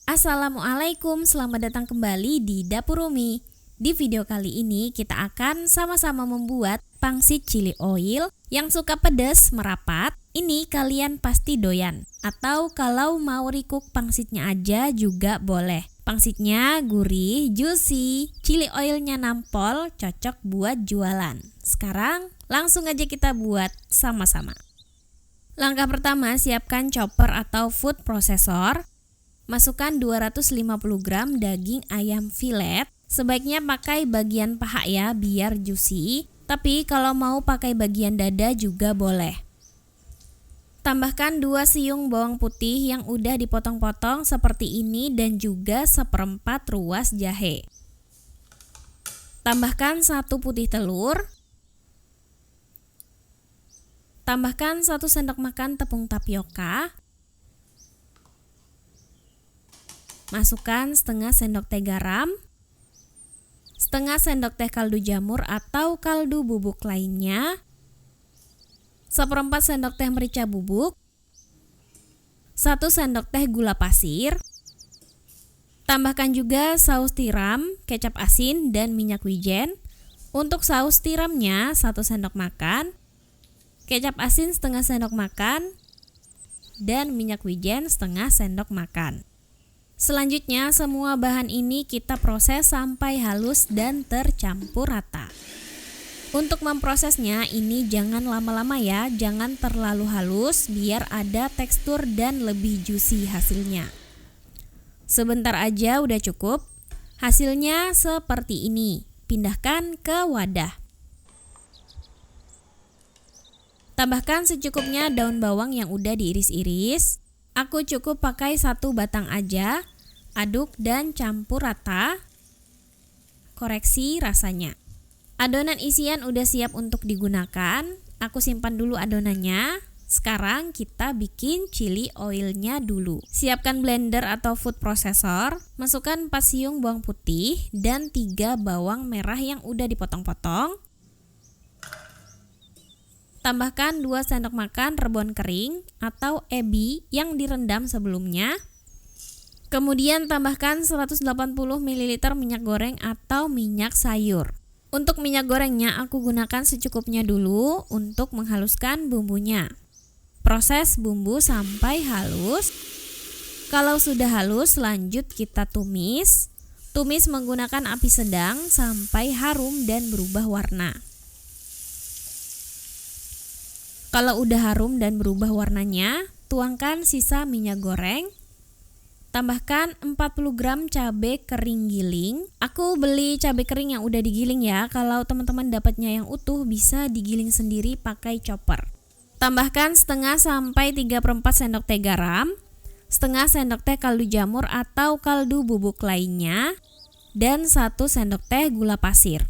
Assalamualaikum, selamat datang kembali di Dapur Umi. Di video kali ini kita akan sama-sama membuat pangsit chili oil yang suka pedas merapat. Ini kalian pasti doyan. Atau kalau mau recook pangsitnya aja juga boleh. Pangsitnya gurih, juicy, chili oilnya nampol, cocok buat jualan. Sekarang langsung aja kita buat sama-sama. Langkah pertama, siapkan chopper atau food processor. Masukkan 250 gram daging ayam filet. Sebaiknya pakai bagian paha ya biar juicy. Tapi kalau mau pakai bagian dada juga boleh. Tambahkan 2 siung bawang putih yang udah dipotong-potong seperti ini dan juga 1/4 ruas jahe. Tambahkan 1 putih telur. Tambahkan 1 sendok makan tepung tapioka. Masukkan setengah sendok teh garam, setengah sendok teh kaldu jamur atau kaldu bubuk lainnya, 1/4 sendok teh merica bubuk, 1 sendok teh gula pasir. Tambahkan juga saus tiram, kecap asin, dan minyak wijen. Untuk saus tiramnya 1 sendok makan, kecap asin setengah sendok makan, dan minyak wijen setengah sendok makan. Selanjutnya semua bahan ini kita proses sampai halus dan tercampur rata. Untuk memprosesnya ini jangan lama-lama ya, jangan terlalu halus biar ada tekstur dan lebih juicy hasilnya. Sebentar aja udah cukup. Hasilnya seperti ini. Pindahkan ke wadah. Tambahkan secukupnya daun bawang yang udah diiris-iris. Aku cukup pakai 1 batang aja. Aduk dan campur rata. Koreksi rasanya. Adonan isian udah siap untuk digunakan. Aku simpan dulu adonannya. Sekarang kita bikin chili oilnya dulu. Siapkan blender atau food processor. Masukkan 4 siung bawang putih dan 3 bawang merah yang udah dipotong-potong. Tambahkan 2 sendok makan rebon kering atau ebi yang direndam sebelumnya. Kemudian tambahkan 180 ml minyak goreng atau minyak sayur. Untuk minyak gorengnya aku gunakan secukupnya dulu untuk menghaluskan bumbunya. Proses bumbu sampai halus. Kalau sudah halus, lanjut kita tumis. Tumis menggunakan api sedang sampai harum dan berubah warna. Kalau udah harum dan berubah warnanya, tuangkan sisa minyak goreng. Tambahkan 40 gram cabai kering giling. Aku beli cabai kering yang udah digiling ya. Kalau teman-teman dapatnya yang utuh bisa digiling sendiri pakai chopper. Tambahkan setengah sampai 3/4 sendok teh garam, setengah sendok teh kaldu jamur atau kaldu bubuk lainnya, dan 1 sendok teh gula pasir.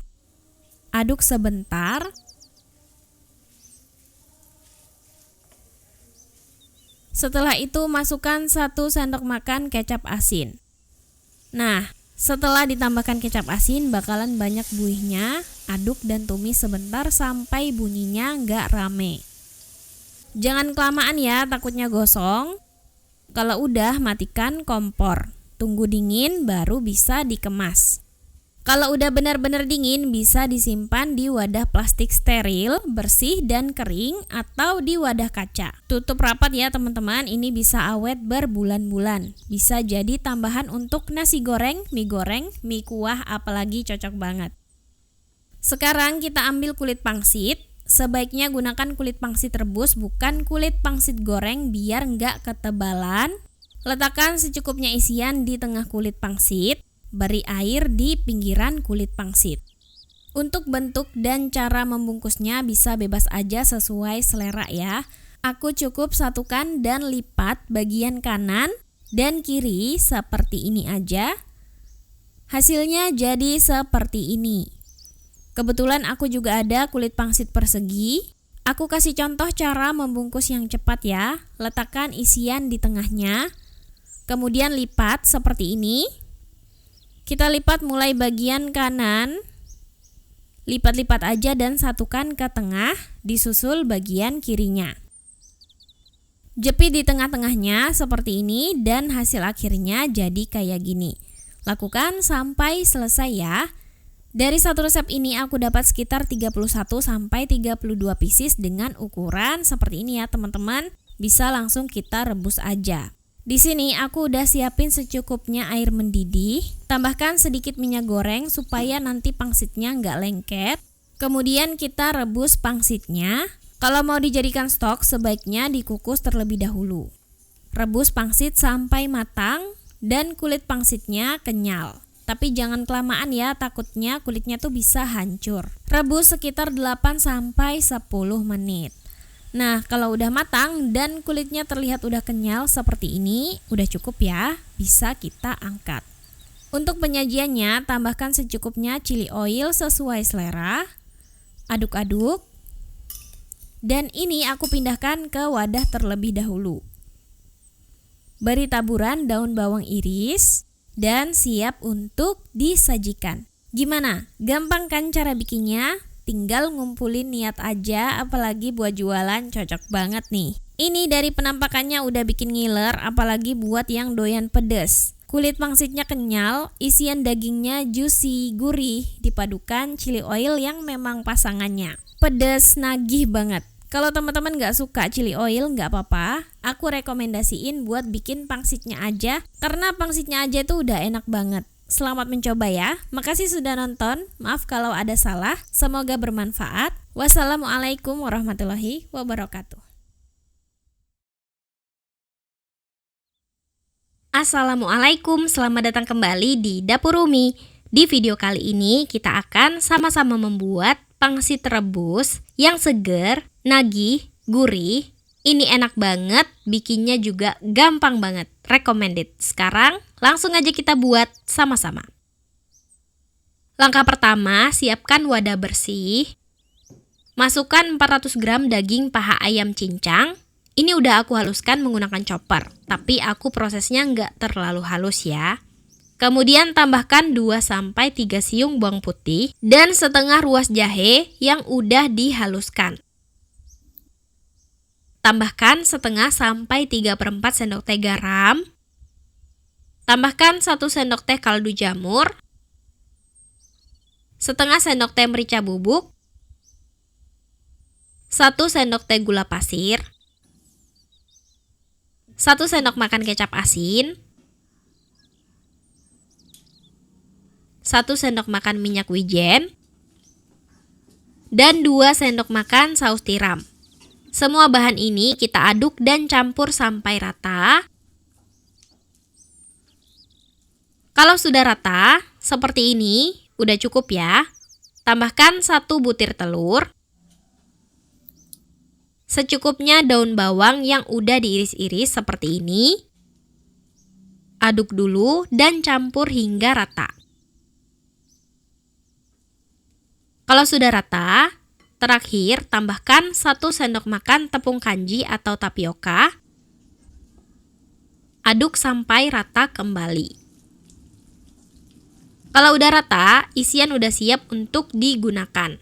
Aduk sebentar. Setelah itu masukkan 1 sendok makan kecap asin. Nah, setelah ditambahkan kecap asin bakalan banyak buihnya. Aduk dan tumis sebentar sampai bunyinya nggak rame. Jangan kelamaan ya, takutnya gosong. Kalau udah matikan kompor. Tunggu dingin baru bisa dikemas. Kalau udah benar-benar dingin bisa disimpan di wadah plastik steril, bersih dan kering atau di wadah kaca. Tutup rapat ya teman-teman, ini bisa awet berbulan-bulan. Bisa jadi tambahan untuk nasi goreng, mie kuah, apalagi cocok banget. Sekarang kita ambil kulit pangsit. Sebaiknya gunakan kulit pangsit rebus, bukan kulit pangsit goreng biar nggak ketebalan. Letakkan secukupnya isian di tengah kulit pangsit. Beri air di pinggiran kulit pangsit. Untuk bentuk dan cara membungkusnya bisa bebas aja sesuai selera ya. Aku cukup satukan dan lipat bagian kanan dan kiri seperti ini aja. Hasilnya jadi seperti ini. Kebetulan aku juga ada kulit pangsit persegi. Aku kasih contoh cara membungkus yang cepat ya. Letakkan isian di tengahnya. Kemudian lipat seperti ini. Kita lipat mulai bagian kanan, lipat-lipat aja dan satukan ke tengah, disusul bagian kirinya. Jepit di tengah-tengahnya seperti ini dan hasil akhirnya jadi kayak gini. Lakukan sampai selesai ya. Dari satu resep ini aku dapat sekitar 31 sampai 32 pieces dengan ukuran seperti ini ya teman-teman. Bisa langsung kita rebus aja. Di sini aku udah siapin secukupnya air mendidih. Tambahkan sedikit minyak goreng supaya nanti pangsitnya nggak lengket. Kemudian kita rebus pangsitnya. Kalau mau dijadikan stok sebaiknya dikukus terlebih dahulu. Rebus pangsit sampai matang dan kulit pangsitnya kenyal. Tapi jangan kelamaan ya, takutnya kulitnya tuh bisa hancur. Rebus sekitar 8 sampai 10 menit. Nah, kalau udah matang dan kulitnya terlihat udah kenyal seperti ini, udah cukup ya, bisa kita angkat. Untuk penyajiannya, tambahkan secukupnya chili oil sesuai selera. Aduk-aduk. Dan ini aku pindahkan ke wadah terlebih dahulu. Beri taburan daun bawang iris dan siap untuk disajikan. Gimana? Gampang kan cara bikinnya? Tinggal ngumpulin niat aja, apalagi buat jualan cocok banget nih. Ini dari penampakannya udah bikin ngiler, apalagi buat yang doyan pedes. Kulit pangsitnya kenyal, isian dagingnya juicy, gurih, dipadukan chili oil yang memang pasangannya. Pedes, nagih banget. Kalau teman-teman gak suka chili oil gak apa-apa, aku rekomendasiin buat bikin pangsitnya aja, karena pangsitnya aja itu udah enak banget. Selamat mencoba ya. Makasih sudah nonton. Maaf kalau ada salah. Semoga bermanfaat. Wassalamualaikum warahmatullahi wabarakatuh. Assalamualaikum, selamat datang kembali di Dapur Umi. Di video kali ini kita akan sama-sama membuat pangsit rebus yang seger, nagih, gurih. Ini enak banget, bikinnya juga gampang banget, recommended. Sekarang langsung aja kita buat sama-sama. Langkah pertama, siapkan wadah bersih. Masukkan 400 gram daging paha ayam cincang. Ini udah aku haluskan menggunakan chopper, tapi aku prosesnya nggak terlalu halus ya. Kemudian tambahkan 2-3 siung bawang putih dan setengah ruas jahe yang udah dihaluskan. Tambahkan setengah sampai 3/4 sendok teh garam. Tambahkan 1 sendok teh kaldu jamur. Setengah sendok teh merica bubuk. 1 sendok teh gula pasir. 1 sendok makan kecap asin. 1 sendok makan minyak wijen. Dan 2 sendok makan saus tiram. Semua bahan ini kita aduk dan campur sampai rata. Kalau sudah rata, seperti ini, udah cukup ya. Tambahkan 1 butir telur. Secukupnya daun bawang yang udah diiris-iris seperti ini. Aduk dulu dan campur hingga rata. Kalau sudah rata, terakhir tambahkan 1 sendok makan tepung kanji atau tapioka. Aduk sampai rata kembali. Kalau udah rata, isian udah siap untuk digunakan.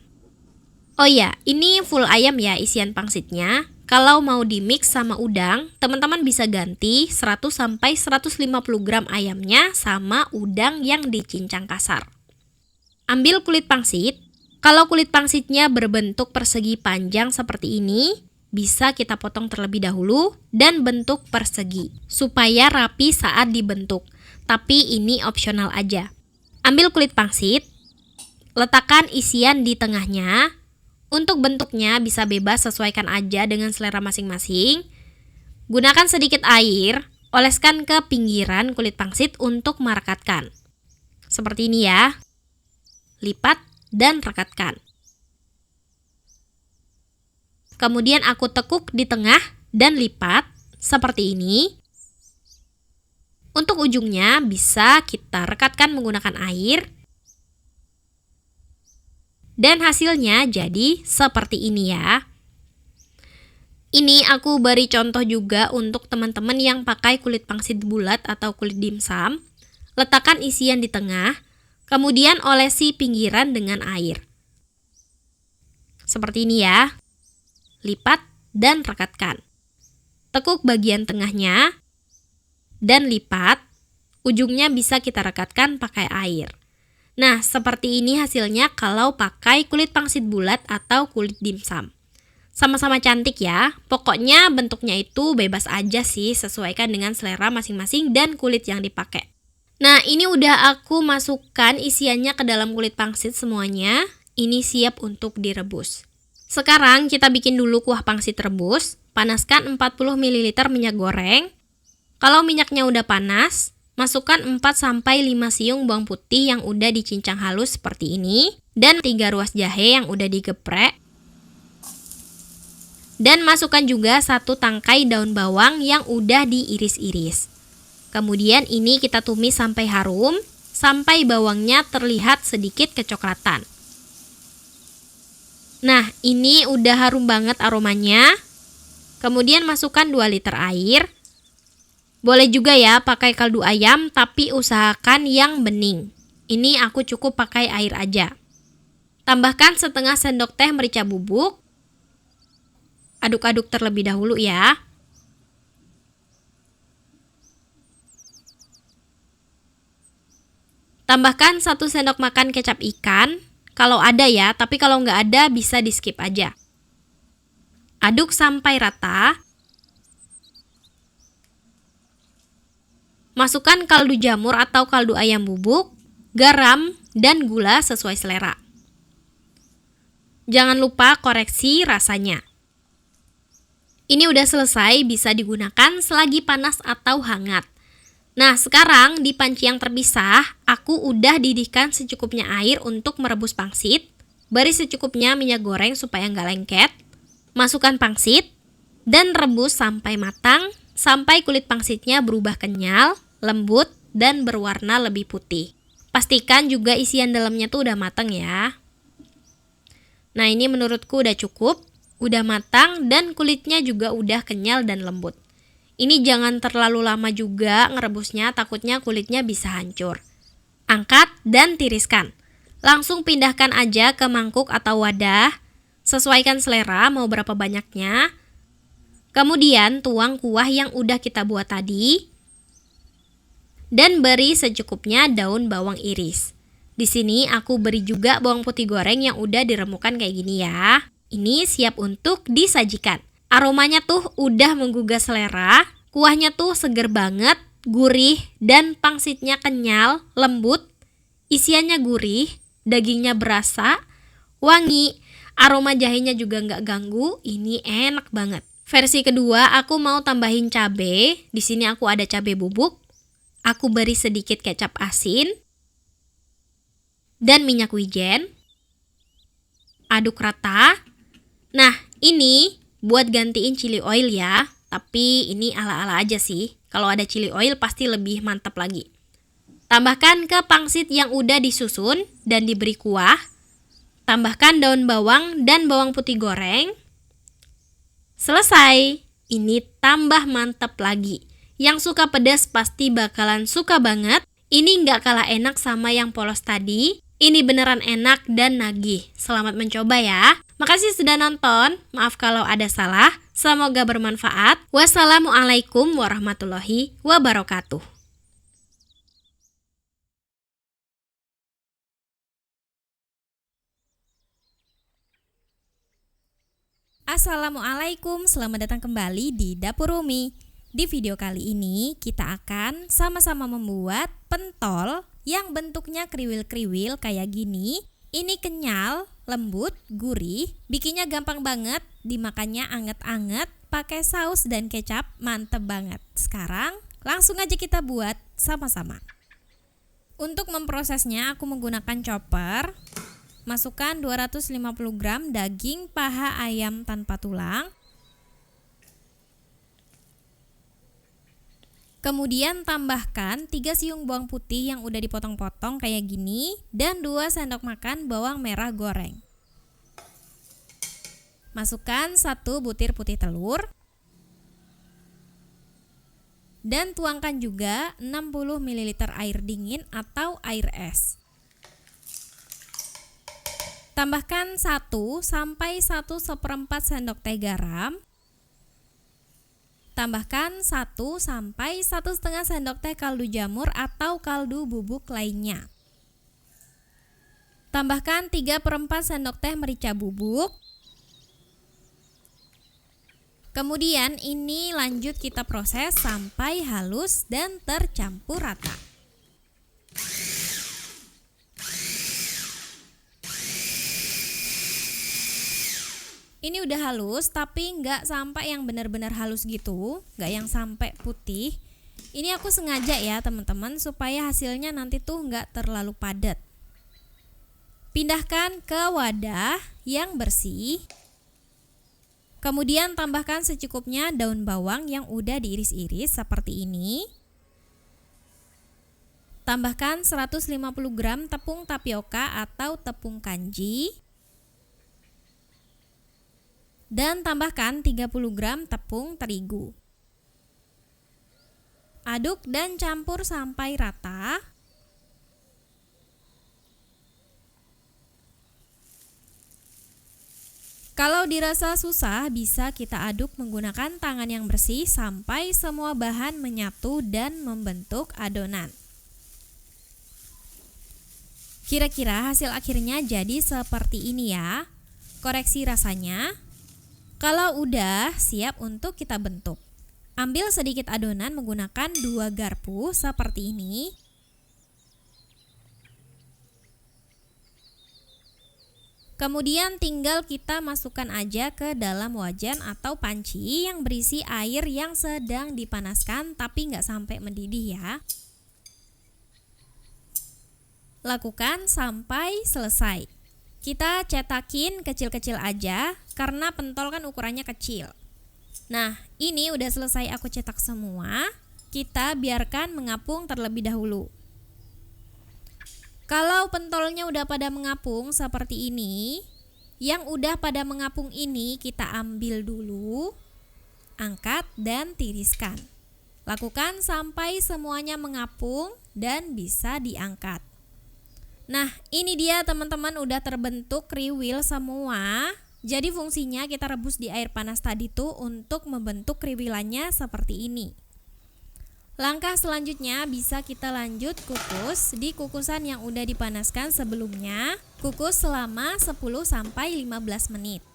Oh ya, ini full ayam ya isian pangsitnya. Kalau mau di mix sama udang, teman-teman bisa ganti 100-150 gram ayamnya sama udang yang dicincang kasar. Ambil kulit pangsit. Kalau kulit pangsitnya berbentuk persegi panjang seperti ini, bisa kita potong terlebih dahulu dan bentuk persegi, supaya rapi saat dibentuk. Tapi ini opsional aja. Ambil kulit pangsit, letakkan isian di tengahnya. Untuk bentuknya bisa bebas, sesuaikan aja dengan selera masing-masing. Gunakan sedikit air, oleskan ke pinggiran kulit pangsit untuk merekatkan. Seperti ini ya. Lipat dan rekatkan. Kemudian aku tekuk di tengah dan lipat seperti ini. Untuk ujungnya bisa kita rekatkan menggunakan air. Dan hasilnya jadi seperti ini ya. Ini aku beri contoh juga untuk teman-teman yang pakai kulit pangsit bulat atau kulit dimsum. Letakkan isian di tengah, kemudian olesi pinggiran dengan air. Seperti ini ya. Lipat dan rekatkan. Tekuk bagian tengahnya dan lipat. Ujungnya bisa kita rekatkan pakai air. Nah, seperti ini hasilnya kalau pakai kulit pangsit bulat atau kulit dimsum. Sama-sama cantik ya. Pokoknya bentuknya itu bebas aja sih, sesuaikan dengan selera masing-masing dan kulit yang dipakai. Nah, ini udah aku masukkan isiannya ke dalam kulit pangsit semuanya. Ini siap untuk direbus. Sekarang kita bikin dulu kuah pangsit rebus. Panaskan 40 ml minyak goreng. Kalau minyaknya udah panas, masukkan 4-5 siung bawang putih yang udah dicincang halus seperti ini. Dan 3 ruas jahe yang udah digeprek. Dan masukkan juga 1 tangkai daun bawang yang udah diiris-iris. Kemudian ini kita tumis sampai harum, sampai bawangnya terlihat sedikit kecoklatan. Nah, ini udah harum banget aromanya. Kemudian masukkan 2 liter air. Boleh juga ya pakai kaldu ayam, tapi usahakan yang bening. Ini aku cukup pakai air aja. Tambahkan setengah sendok teh merica bubuk. Aduk-aduk terlebih dahulu ya. Tambahkan 1 sendok makan kecap ikan. Kalau ada ya, tapi kalau nggak ada bisa di skip aja. Aduk sampai rata. Masukkan kaldu jamur atau kaldu ayam bubuk, garam, dan gula sesuai selera. Jangan lupa koreksi rasanya. Ini udah selesai, bisa digunakan selagi panas atau hangat. Nah, sekarang di panci yang terpisah, aku udah didihkan secukupnya air untuk merebus pangsit. Beri secukupnya minyak goreng supaya nggak lengket. Masukkan pangsit dan rebus sampai matang, sampai kulit pangsitnya berubah kenyal, lembut, dan berwarna lebih putih. Pastikan juga isian dalamnya tuh udah matang ya. Nah, ini menurutku udah cukup, udah matang, dan kulitnya juga udah kenyal dan lembut. Ini jangan terlalu lama juga ngerebusnya, takutnya kulitnya bisa hancur. Angkat dan tiriskan. Langsung pindahkan aja ke mangkuk atau wadah. Sesuaikan selera mau berapa banyaknya. Kemudian tuang kuah yang udah kita buat tadi. Dan beri secukupnya daun bawang iris. Di sini aku beri juga bawang putih goreng yang udah diremukkan kayak gini ya. Ini siap untuk disajikan. Aromanya tuh udah menggugah selera, kuahnya tuh seger banget, gurih, dan pangsitnya kenyal, lembut, isiannya gurih, dagingnya berasa, wangi, aroma jahenya juga nggak ganggu, ini enak banget. Versi kedua aku mau tambahin cabai, di sini aku ada cabai bubuk, aku beri sedikit kecap asin, dan minyak wijen, aduk rata. Nah, ini buat gantiin chili oil ya, tapi ini ala-ala aja sih. Kalau ada chili oil pasti lebih mantap lagi. Tambahkan ke pangsit yang udah disusun dan diberi kuah. Tambahkan daun bawang dan bawang putih goreng. Selesai. Ini tambah mantap lagi. Yang suka pedas pasti bakalan suka banget. Ini nggak kalah enak sama yang polos tadi. Ini beneran enak dan nagih. Selamat mencoba ya. Makasih sudah nonton. Maaf kalau ada salah. Semoga bermanfaat. Wassalamualaikum warahmatullahi wabarakatuh. Assalamualaikum, selamat datang kembali di Dapur Umi. Di video kali ini kita akan sama-sama membuat pentol yang bentuknya kriwil-kriwil kayak gini. Ini kenyal, lembut, gurih, bikinnya gampang banget, dimakannya anget-anget, pakai saus dan kecap, mantep banget. Sekarang langsung aja kita buat sama-sama. Untuk memprosesnya aku menggunakan chopper. Masukkan 250 gram daging paha ayam tanpa tulang. Kemudian tambahkan 3 siung bawang putih yang udah dipotong-potong kayak gini dan 2 sendok makan bawang merah goreng. Masukkan 1 butir putih telur. Dan tuangkan juga 60 ml air dingin atau air es. Tambahkan 1 sampai 1/1 sendok teh garam. Tambahkan 1 sampai 1,5 sendok teh kaldu jamur atau kaldu bubuk lainnya. Tambahkan 3/4 sendok teh merica bubuk. Kemudian ini lanjut kita proses sampai halus dan tercampur rata. Ini udah halus tapi nggak sampai yang benar-benar halus gitu, nggak yang sampai putih. Ini aku sengaja ya teman-teman supaya hasilnya nanti tuh nggak terlalu padat. Pindahkan ke wadah yang bersih. Kemudian tambahkan secukupnya daun bawang yang udah diiris-iris seperti ini. Tambahkan 150 gram tepung tapioka atau tepung kanji. Dan tambahkan 30 gram tepung terigu. Aduk dan campur sampai rata. Kalau dirasa susah, bisa kita aduk menggunakan tangan yang bersih sampai semua bahan menyatu dan membentuk adonan. Kira-kira hasil akhirnya jadi seperti ini ya. Koreksi rasanya. Kalau udah siap untuk kita bentuk, ambil sedikit adonan menggunakan 2 garpu seperti ini. Kemudian tinggal kita masukkan aja ke dalam wajan atau panci yang berisi air yang sedang dipanaskan tapi nggak sampai mendidih ya. Lakukan sampai selesai. Kita cetakin kecil-kecil aja karena pentol kan ukurannya kecil. Nah, ini udah selesai aku cetak semua. Kita biarkan mengapung terlebih dahulu. Kalau pentolnya udah pada mengapung seperti ini, yang udah pada mengapung ini kita ambil dulu, angkat dan tiriskan. Lakukan sampai semuanya mengapung dan bisa diangkat. Nah, ini dia teman-teman udah terbentuk kriwil semua. Jadi fungsinya kita rebus di air panas tadi tuh untuk membentuk kriwilannya seperti ini. Langkah selanjutnya bisa kita lanjut kukus di kukusan yang udah dipanaskan sebelumnya. Kukus selama 10 sampai 15 menit.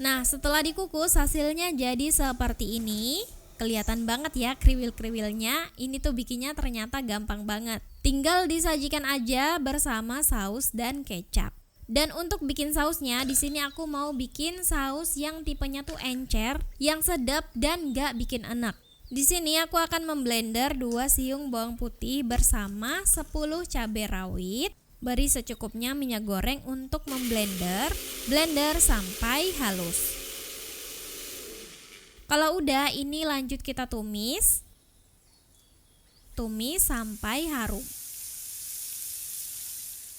Nah, setelah dikukus hasilnya jadi seperti ini. Kelihatan banget ya kriwil-kriwilnya. Ini tuh bikinnya ternyata gampang banget. Tinggal disajikan aja bersama saus dan kecap. Dan untuk bikin sausnya, di sini aku mau bikin saus yang tipenya tuh encer, yang sedap dan gak bikin enak. Di sini aku akan memblender 2 siung bawang putih bersama 10 cabai rawit. Beri secukupnya minyak goreng untuk memblender. Blender sampai halus. Kalau udah, ini lanjut kita tumis. Tumis sampai harum.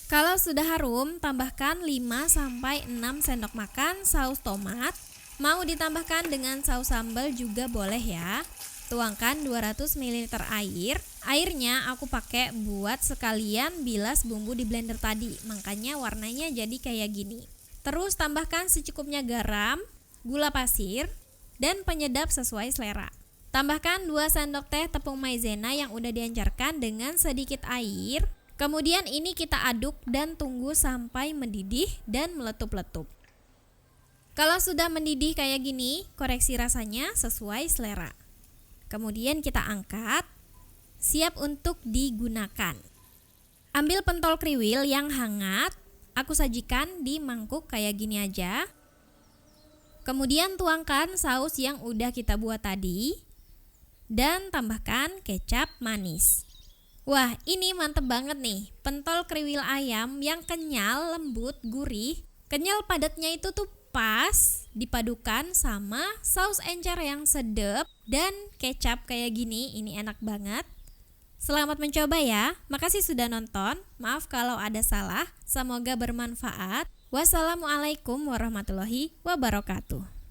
Kalau sudah harum, tambahkan 5 sampai 6 sendok makan saus tomat. Mau ditambahkan dengan saus sambal juga boleh ya. Tuangkan 200 ml air. Airnya aku pakai buat sekalian bilas bumbu di blender tadi. Makanya warnanya jadi kayak gini. Terus tambahkan secukupnya garam, gula pasir, dan penyedap sesuai selera. Tambahkan 2 sendok teh tepung maizena yang udah diencerkan dengan sedikit air. Kemudian ini kita aduk dan tunggu sampai mendidih dan meletup-letup. Kalau sudah mendidih kayak gini, koreksi rasanya sesuai selera. Kemudian kita angkat, siap untuk digunakan. Ambil pentol kriwil yang hangat, aku sajikan di mangkuk kayak gini aja. Kemudian tuangkan saus yang udah kita buat tadi dan tambahkan kecap manis. Wah, ini mantep banget nih. Pentol kriwil ayam yang kenyal, lembut, gurih. Kenyal padatnya itu tuh pas dipadukan sama saus encer yang sedap dan kecap kayak gini. Ini enak banget. Selamat mencoba ya. Makasih sudah nonton. Maaf kalau ada salah. Semoga bermanfaat. Wassalamualaikum warahmatullahi wabarakatuh.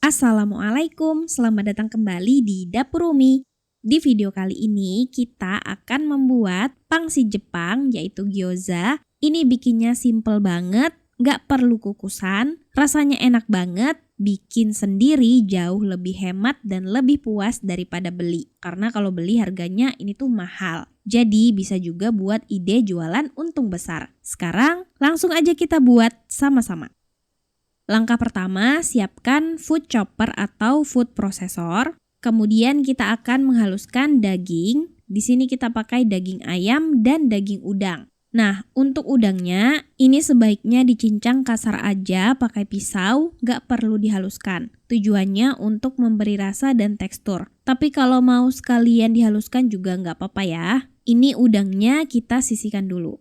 Assalamualaikum, selamat datang kembali di Dapur Umi. Di video kali ini kita akan membuat pangsit Jepang yaitu gyoza. Ini bikinnya simple banget, gak perlu kukusan, rasanya enak banget, bikin sendiri jauh lebih hemat dan lebih puas daripada beli. Karena kalau beli harganya ini tuh mahal. Jadi bisa juga buat ide jualan untung besar. Sekarang langsung aja kita buat sama-sama. Langkah pertama, siapkan food chopper atau food processor. Kemudian kita akan menghaluskan daging. Di sini kita pakai daging ayam dan daging udang. Nah, untuk udangnya, ini sebaiknya dicincang kasar aja pakai pisau, gak perlu dihaluskan. Tujuannya untuk memberi rasa dan tekstur. Tapi kalau mau sekalian dihaluskan juga gak apa-apa ya. Ini udangnya kita sisihkan dulu.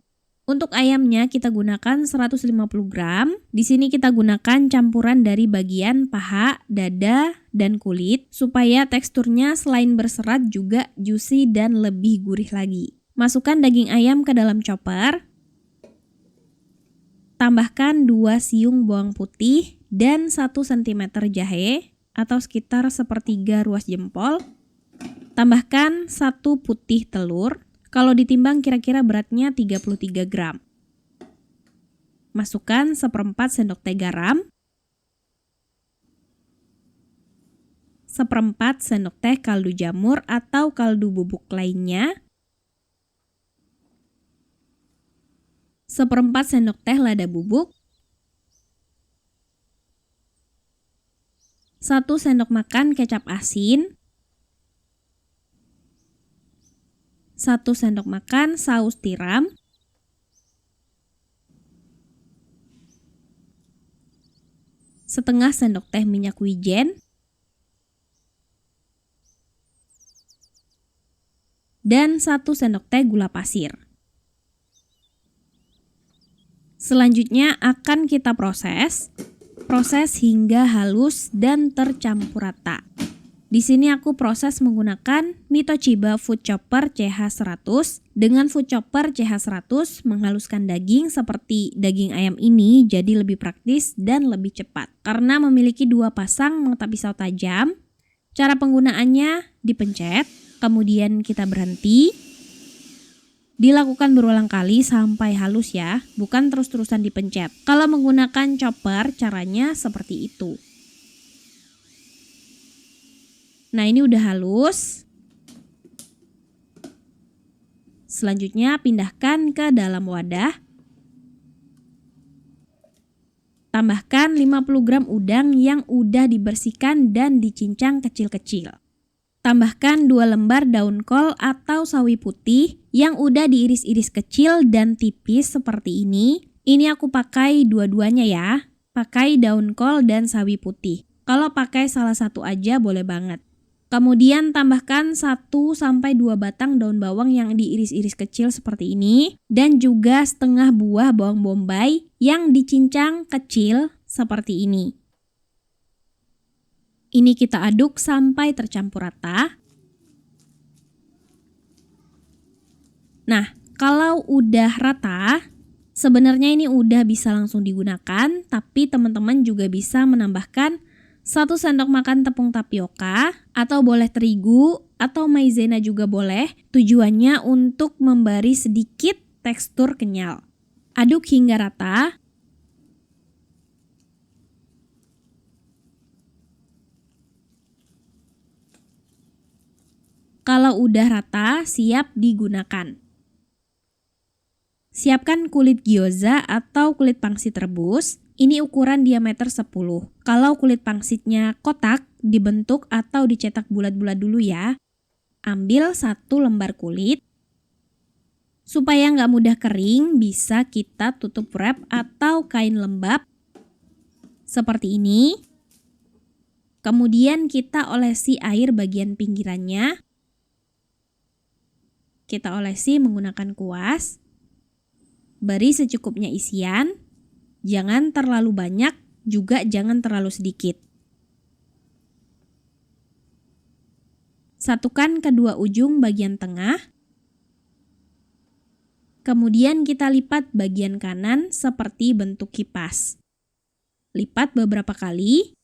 Untuk ayamnya kita gunakan 150 gram. Di sini kita gunakan campuran dari bagian paha, dada, dan kulit supaya teksturnya selain berserat juga juicy dan lebih gurih lagi. Masukkan daging ayam ke dalam chopper. Tambahkan 2 siung bawang putih dan 1 cm jahe atau sekitar sepertiga ruas jempol. Tambahkan 1 putih telur. Kalau ditimbang kira-kira beratnya 33 gram. Masukkan 1/4 sendok teh garam. 1/4 sendok teh kaldu jamur atau kaldu bubuk lainnya. 1/4 sendok teh lada bubuk. 1 sendok makan kecap asin. 1 sendok makan saus tiram, 1/2 sendok teh minyak wijen, dan 1 sendok teh gula pasir. Selanjutnya akan kita proses hingga halus dan tercampur rata. Di sini aku proses menggunakan Mitochiba Food Chopper CH100. Dengan Food Chopper CH100 menghaluskan daging seperti daging ayam ini jadi lebih praktis dan lebih cepat. Karena memiliki 2 pasang mata pisau tajam. Cara penggunaannya dipencet, kemudian kita berhenti. Dilakukan berulang kali sampai halus ya, bukan terus-terusan dipencet. Kalau menggunakan chopper caranya seperti itu. Nah, ini udah halus. Selanjutnya pindahkan ke dalam wadah. Tambahkan 50 gram udang yang udah dibersihkan dan dicincang kecil-kecil. Tambahkan 2 lembar daun kol atau sawi putih yang udah diiris-iris kecil dan tipis seperti ini. Ini aku pakai dua-duanya ya. Pakai daun kol dan sawi putih. Kalau pakai salah satu aja boleh banget. Kemudian tambahkan 1-2 batang daun bawang yang diiris-iris kecil seperti ini. Dan juga setengah buah bawang bombay yang dicincang kecil seperti ini. Ini kita aduk sampai tercampur rata. Nah, kalau udah rata, sebenarnya ini udah bisa langsung digunakan. Tapi teman-teman juga bisa menambahkan 1 sendok makan tepung tapioka atau boleh terigu atau maizena juga boleh. Tujuannya untuk memberi sedikit tekstur kenyal. Aduk hingga rata. Kalau udah rata, siap digunakan. Siapkan kulit gyoza atau kulit pangsit rebus. Ini ukuran diameter 10. Kalau kulit pangsitnya kotak, dibentuk atau dicetak bulat-bulat dulu ya. Ambil 1 lembar kulit. Supaya nggak mudah kering, bisa kita tutup wrap atau kain lembab. Seperti ini. Kemudian kita olesi air bagian pinggirannya. Kita olesi menggunakan kuas. Beri secukupnya isian. Jangan terlalu banyak, juga jangan terlalu sedikit. Satukan kedua ujung bagian tengah. Kemudian kita lipat bagian kanan seperti bentuk kipas. Lipat beberapa kali.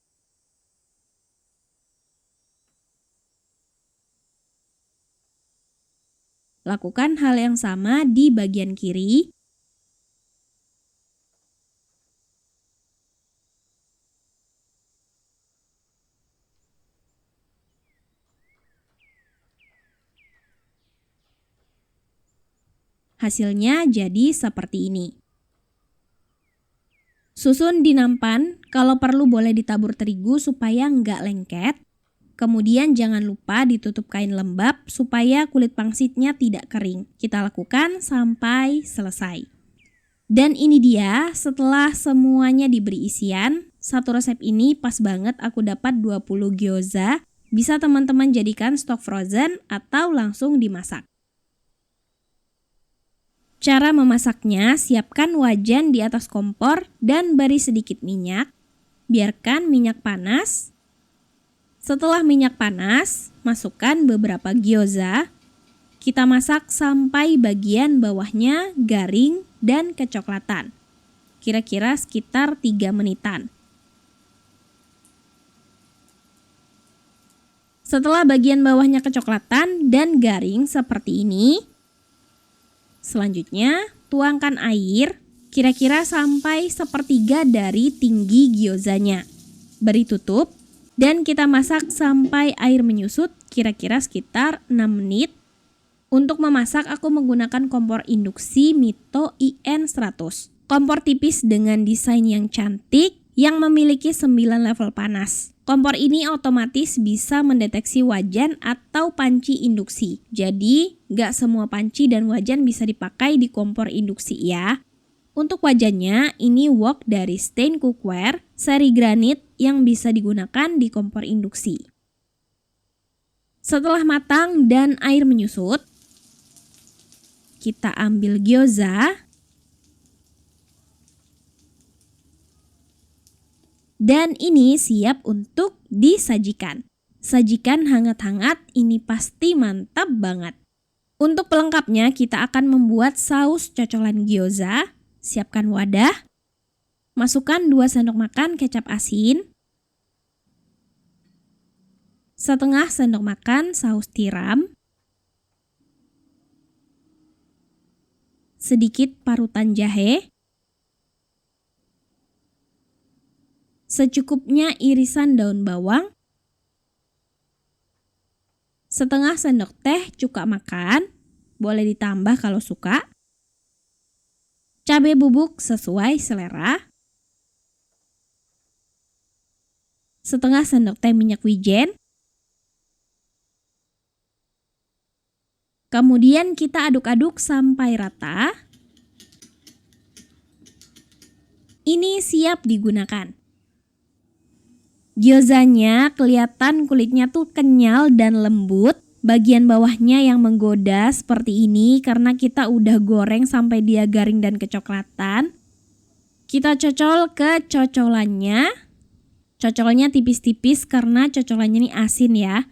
Lakukan hal yang sama di bagian kiri. Hasilnya jadi seperti ini. Susun di nampan, kalau perlu boleh ditabur terigu supaya nggak lengket. Kemudian jangan lupa ditutup kain lembab supaya kulit pangsitnya tidak kering. Kita lakukan sampai selesai. Dan ini dia setelah semuanya diberi isian. Satu resep ini pas banget aku dapat 20 gyoza. Bisa teman-teman jadikan stok frozen atau langsung dimasak. Cara memasaknya, siapkan wajan di atas kompor dan beri sedikit minyak. Biarkan minyak panas. Setelah minyak panas, masukkan beberapa gyoza. Kita masak sampai bagian bawahnya garing dan kecoklatan. Kira-kira sekitar 3 menitan. Setelah bagian bawahnya kecoklatan dan garing seperti ini, selanjutnya tuangkan air kira-kira sampai sepertiga dari tinggi gyozanya. Beri tutup. Dan kita masak sampai air menyusut kira-kira sekitar 6 menit. Untuk memasak aku menggunakan kompor induksi Mito IN100. Kompor tipis dengan desain yang cantik yang memiliki 9 level panas. Kompor ini otomatis bisa mendeteksi wajan atau panci induksi. Jadi gak semua panci dan wajan bisa dipakai di kompor induksi ya. Untuk wajannya, ini wok dari Stain Cookware, seri granit yang bisa digunakan di kompor induksi. Setelah matang dan air menyusut, kita ambil gyoza dan ini siap untuk disajikan. Sajikan hangat-hangat, ini pasti mantap banget. Untuk pelengkapnya, kita akan membuat saus cocolan gyoza. Siapkan wadah, masukkan 2 sendok makan kecap asin, setengah sendok makan saus tiram, sedikit parutan jahe, secukupnya irisan daun bawang, setengah sendok teh cuka makan, boleh ditambah kalau suka, cabai bubuk sesuai selera, setengah sendok teh minyak wijen, kemudian kita aduk-aduk sampai rata. Ini siap digunakan. Gyozanya kelihatan kulitnya tuh kenyal dan lembut. Bagian bawahnya yang menggoda seperti ini karena kita udah goreng sampai dia garing dan kecoklatan. Kita cocol ke cocolannya. Cocolnya tipis-tipis karena cocolannya ini asin ya.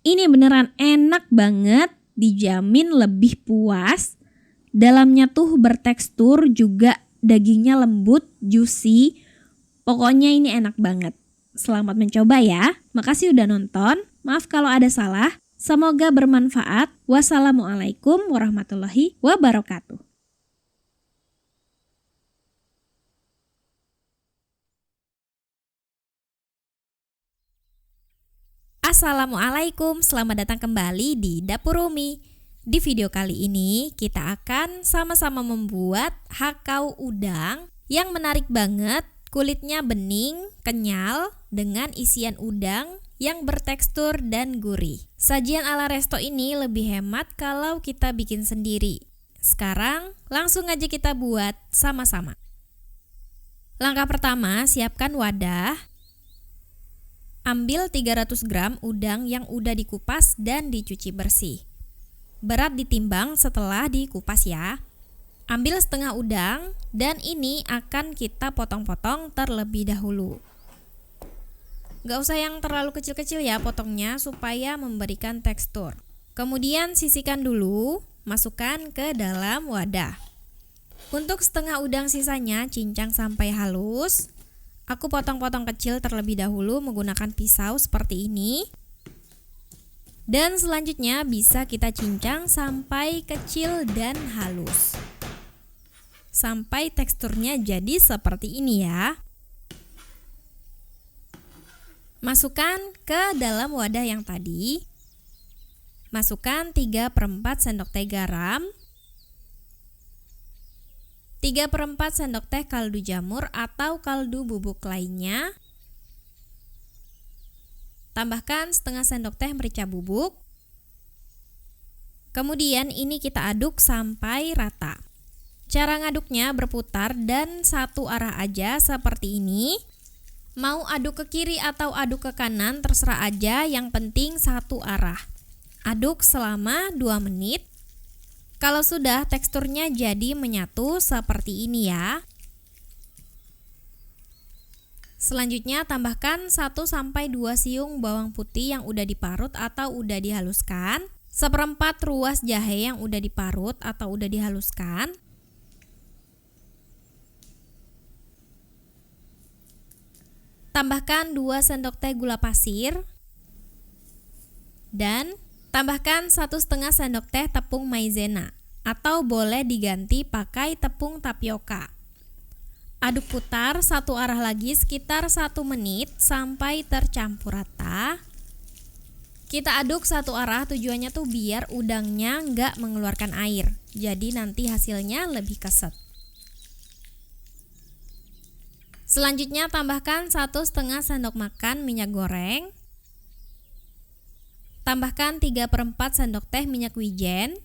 Ini beneran enak banget, dijamin lebih puas. Dalamnya tuh bertekstur, juga dagingnya lembut, juicy. Pokoknya ini enak banget. Selamat mencoba ya. Makasih udah nonton. Maaf kalau ada salah. Semoga bermanfaat. Wassalamualaikum warahmatullahi wabarakatuh. Assalamualaikum, selamat datang kembali di Dapur Umi. Di video kali ini kita akan sama-sama membuat hakau udang yang menarik banget. Kulitnya bening, kenyal, dengan isian udang yang bertekstur dan gurih. Sajian ala resto ini lebih hemat kalau kita bikin sendiri. Sekarang langsung aja kita buat sama-sama. Langkah pertama, siapkan wadah. Ambil 300 gram udang yang udah dikupas dan dicuci bersih. Berat ditimbang setelah dikupas ya. Ambil setengah udang dan ini akan kita potong-potong terlebih dahulu. Gak usah yang terlalu kecil-kecil ya potongnya supaya memberikan tekstur. Kemudian sisihkan dulu, masukkan ke dalam wadah. Untuk setengah udang sisanya cincang sampai halus. Aku potong-potong kecil terlebih dahulu menggunakan pisau seperti ini. Dan selanjutnya bisa kita cincang sampai kecil dan halus. Sampai teksturnya jadi seperti ini ya. Masukkan ke dalam wadah yang tadi. Masukkan 3/4 sendok teh garam, 3/4 sendok teh kaldu jamur atau kaldu bubuk lainnya. Tambahkan setengah sendok teh merica bubuk. Kemudian ini kita aduk sampai rata. Cara ngaduknya berputar dan satu arah aja seperti ini. Mau aduk ke kiri atau aduk ke kanan terserah aja, yang penting satu arah. Aduk selama 2 menit. Kalau sudah teksturnya jadi menyatu seperti ini ya. Selanjutnya tambahkan 1-2 siung bawang putih yang udah diparut atau udah dihaluskan, 1/4 ruas jahe yang udah diparut atau udah dihaluskan, tambahkan 2 sendok teh gula pasir, dan tambahkan 1,5 sendok teh tepung maizena atau boleh diganti pakai tepung tapioka. Aduk putar satu arah lagi sekitar 1 menit sampai tercampur rata. Kita aduk satu arah, tujuannya tuh biar udangnya nggak mengeluarkan air. Jadi nanti hasilnya lebih keset. Selanjutnya tambahkan 1,5 sendok makan minyak goreng. Tambahkan 3/4 sendok teh minyak wijen.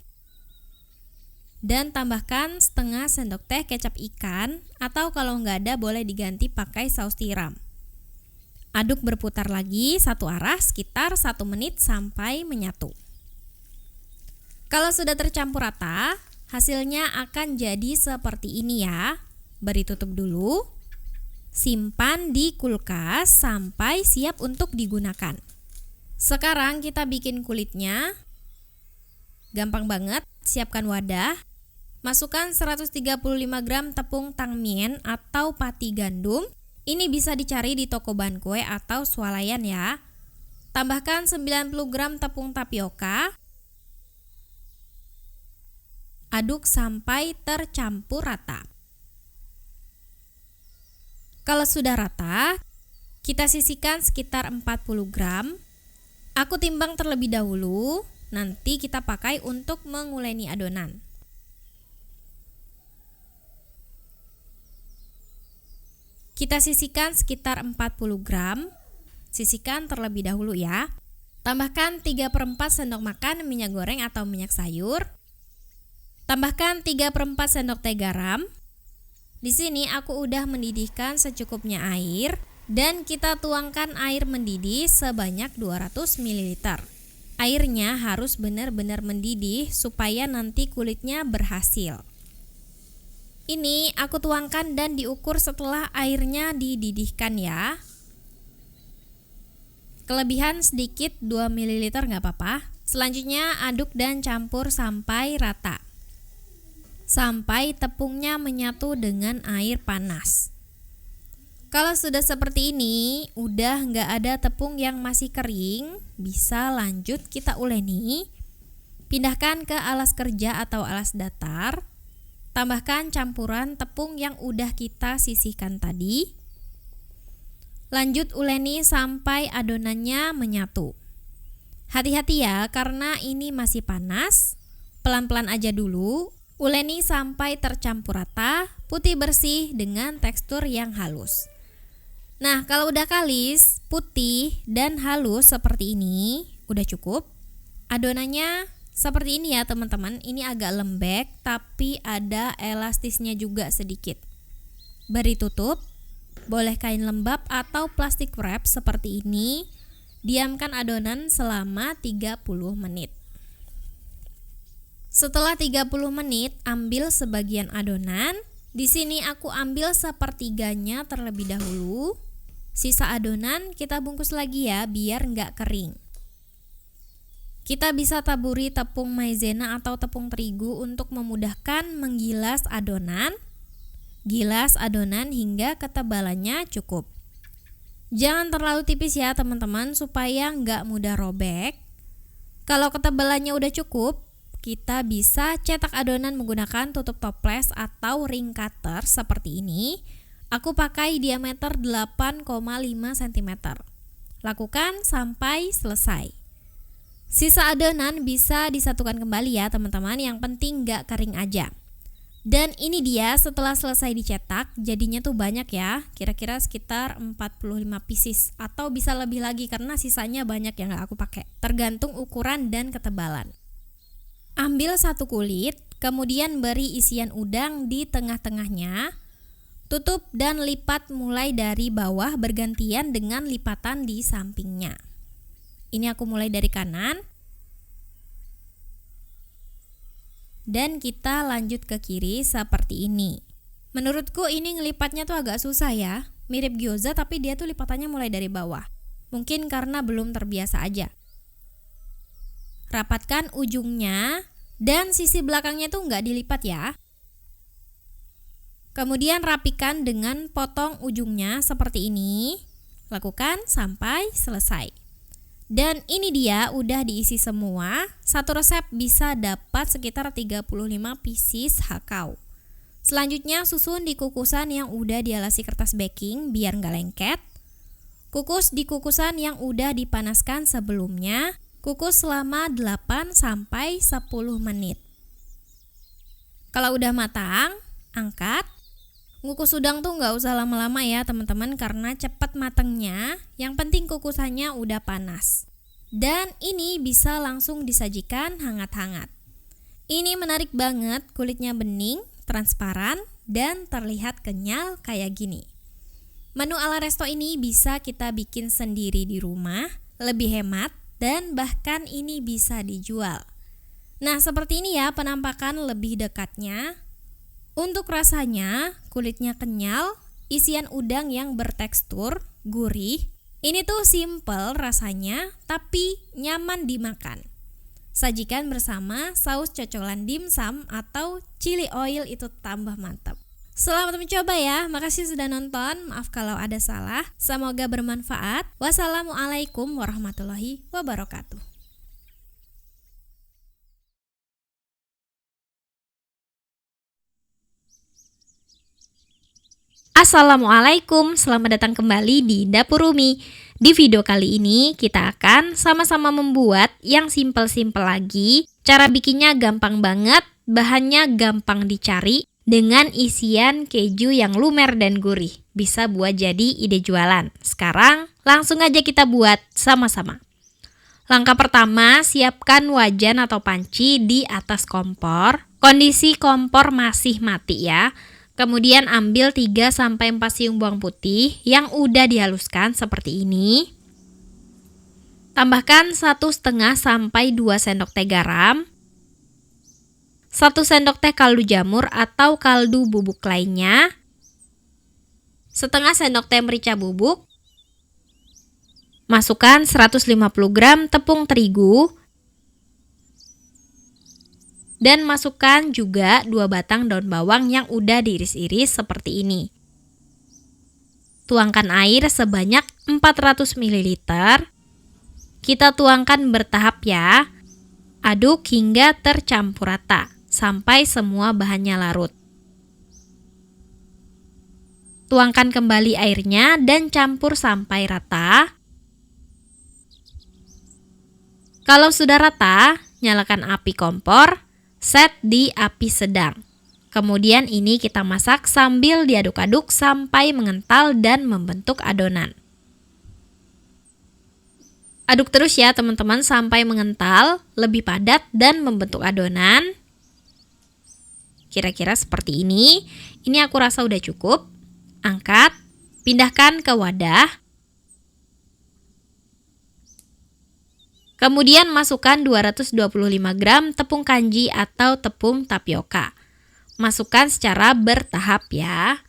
Dan tambahkan setengah sendok teh kecap ikan atau kalau nggak ada boleh diganti pakai saus tiram. Aduk berputar lagi satu arah sekitar 1 menit sampai menyatu. Kalau sudah tercampur rata, hasilnya akan jadi seperti ini ya. Beri tutup dulu. Simpan di kulkas sampai siap untuk digunakan. Sekarang kita bikin kulitnya. Gampang banget, siapkan wadah. Masukkan 135 gram tepung tangmien atau pati gandum. Ini bisa dicari di toko bahan kue atau swalayan ya. Tambahkan 90 gram tepung tapioka. Aduk sampai tercampur rata. Kalau sudah rata, kita sisihkan sekitar 40 gram. Aku timbang terlebih dahulu, nanti kita pakai untuk menguleni adonan. Kita sisihkan sekitar 40 gram. Sisihkan terlebih dahulu ya. Tambahkan 3/4 sendok makan minyak goreng atau minyak sayur. Tambahkan 3/4 sendok teh garam. Di sini aku udah mendidihkan secukupnya air dan kita tuangkan air mendidih sebanyak 200 ml. Airnya harus benar-benar mendidih supaya nanti kulitnya berhasil. Ini aku tuangkan dan diukur setelah airnya dididihkan ya. Kelebihan sedikit 2 ml nggak apa-apa. Selanjutnya aduk dan campur sampai rata. Sampai tepungnya menyatu dengan air panas. Kalau sudah seperti ini, udah nggak ada tepung yang masih kering, bisa lanjut kita uleni. Pindahkan ke alas kerja atau alas datar. Tambahkan campuran tepung yang udah kita sisihkan tadi. Lanjut uleni sampai adonannya menyatu. Hati-hati ya, karena ini masih panas. Pelan-pelan aja dulu. Uleni sampai tercampur rata, putih bersih dengan tekstur yang halus. Nah, kalau udah kalis, putih dan halus seperti ini, udah cukup. Adonannya seperti ini ya teman-teman, ini agak lembek tapi ada elastisnya juga sedikit. Beri tutup, boleh kain lembab atau plastik wrap seperti ini. Diamkan adonan selama 30 menit. Setelah 30 menit, ambil sebagian adonan. Di sini aku ambil sepertiganya terlebih dahulu. Sisa adonan kita bungkus lagi ya biar nggak kering. Kita bisa taburi tepung maizena atau tepung terigu untuk memudahkan menggilas adonan. Gilas adonan hingga ketebalannya cukup. Jangan terlalu tipis ya teman-teman supaya nggak mudah robek. Kalau ketebalannya udah cukup, kita bisa cetak adonan menggunakan tutup toples atau ring cutter seperti ini. Aku pakai diameter 8,5 cm. Lakukan sampai selesai. Sisa adonan bisa disatukan kembali ya teman-teman, yang penting gak kering aja. Dan ini dia setelah selesai dicetak, jadinya tuh banyak ya, kira-kira sekitar 45 pieces atau bisa lebih lagi karena sisanya banyak yang gak aku pakai, tergantung ukuran dan ketebalan. Ambil satu kulit, kemudian beri isian udang di tengah-tengahnya, tutup dan lipat mulai dari bawah bergantian dengan lipatan di sampingnya. Ini aku mulai dari kanan. Dan kita lanjut ke kiri seperti ini. Menurutku ini ngelipatnya tuh agak susah ya. Mirip gyoza tapi dia tuh lipatannya mulai dari bawah. Mungkin karena belum terbiasa aja. Rapatkan ujungnya dan sisi belakangnya tuh nggak dilipat ya. Kemudian rapikan dengan potong ujungnya seperti ini. Lakukan sampai selesai. Dan ini dia udah diisi semua. Satu resep bisa dapat sekitar 35 pieces hakau. Selanjutnya susun di kukusan yang udah dialasi kertas baking biar nggak lengket. Kukus di kukusan yang udah dipanaskan sebelumnya. Kukus selama 8-10 menit. Kalau udah matang, angkat. Ngukus udang tuh nggak usah lama-lama ya teman-teman karena cepat matangnya. Yang penting kukusannya udah panas. Dan ini bisa langsung disajikan hangat-hangat. Ini menarik banget, kulitnya bening, transparan, dan terlihat kenyal kayak gini. Menu ala resto ini bisa kita bikin sendiri di rumah, lebih hemat, dan bahkan ini bisa dijual. Nah seperti ini ya penampakan lebih dekatnya. Untuk rasanya, kulitnya kenyal, isian udang yang bertekstur, gurih. Ini tuh simple rasanya, tapi nyaman dimakan. Sajikan bersama saus cocolan dimsum atau chili oil itu tambah mantap. Selamat mencoba ya, makasih sudah nonton, maaf kalau ada salah. Semoga bermanfaat. Wassalamualaikum warahmatullahi wabarakatuh. Assalamualaikum, selamat datang kembali di Dapur Umi. Di video kali ini kita akan sama-sama membuat yang simple-simple lagi. Cara bikinnya gampang banget, bahannya gampang dicari, dengan isian keju yang lumer dan gurih. Bisa buat jadi ide jualan. Sekarang langsung aja kita buat sama-sama. Langkah pertama, siapkan wajan atau panci di atas kompor. Kondisi kompor masih mati ya. Kemudian ambil 3-4 siung bawang putih yang udah dihaluskan seperti ini. Tambahkan 1,5 sampai 2 sendok teh garam. 1 sendok teh kaldu jamur atau kaldu bubuk lainnya. Setengah sendok teh merica bubuk. Masukkan 150 gram tepung terigu. Dan masukkan juga 2 batang daun bawang yang udah diiris-iris seperti ini. Tuangkan air sebanyak 400 ml. Kita tuangkan bertahap ya. Aduk hingga tercampur rata sampai semua bahannya larut. Tuangkan kembali airnya dan campur sampai rata. Kalau sudah rata, nyalakan api kompor. Set di api sedang. Kemudian ini kita masak sambil diaduk-aduk sampai mengental dan membentuk adonan. Aduk terus ya teman-teman sampai mengental, lebih padat dan membentuk adonan. Kira-kira seperti ini. Ini aku rasa udah cukup. Angkat, pindahkan ke wadah. Kemudian masukkan 225 gram tepung kanji atau tepung tapioka. Masukkan secara bertahap ya.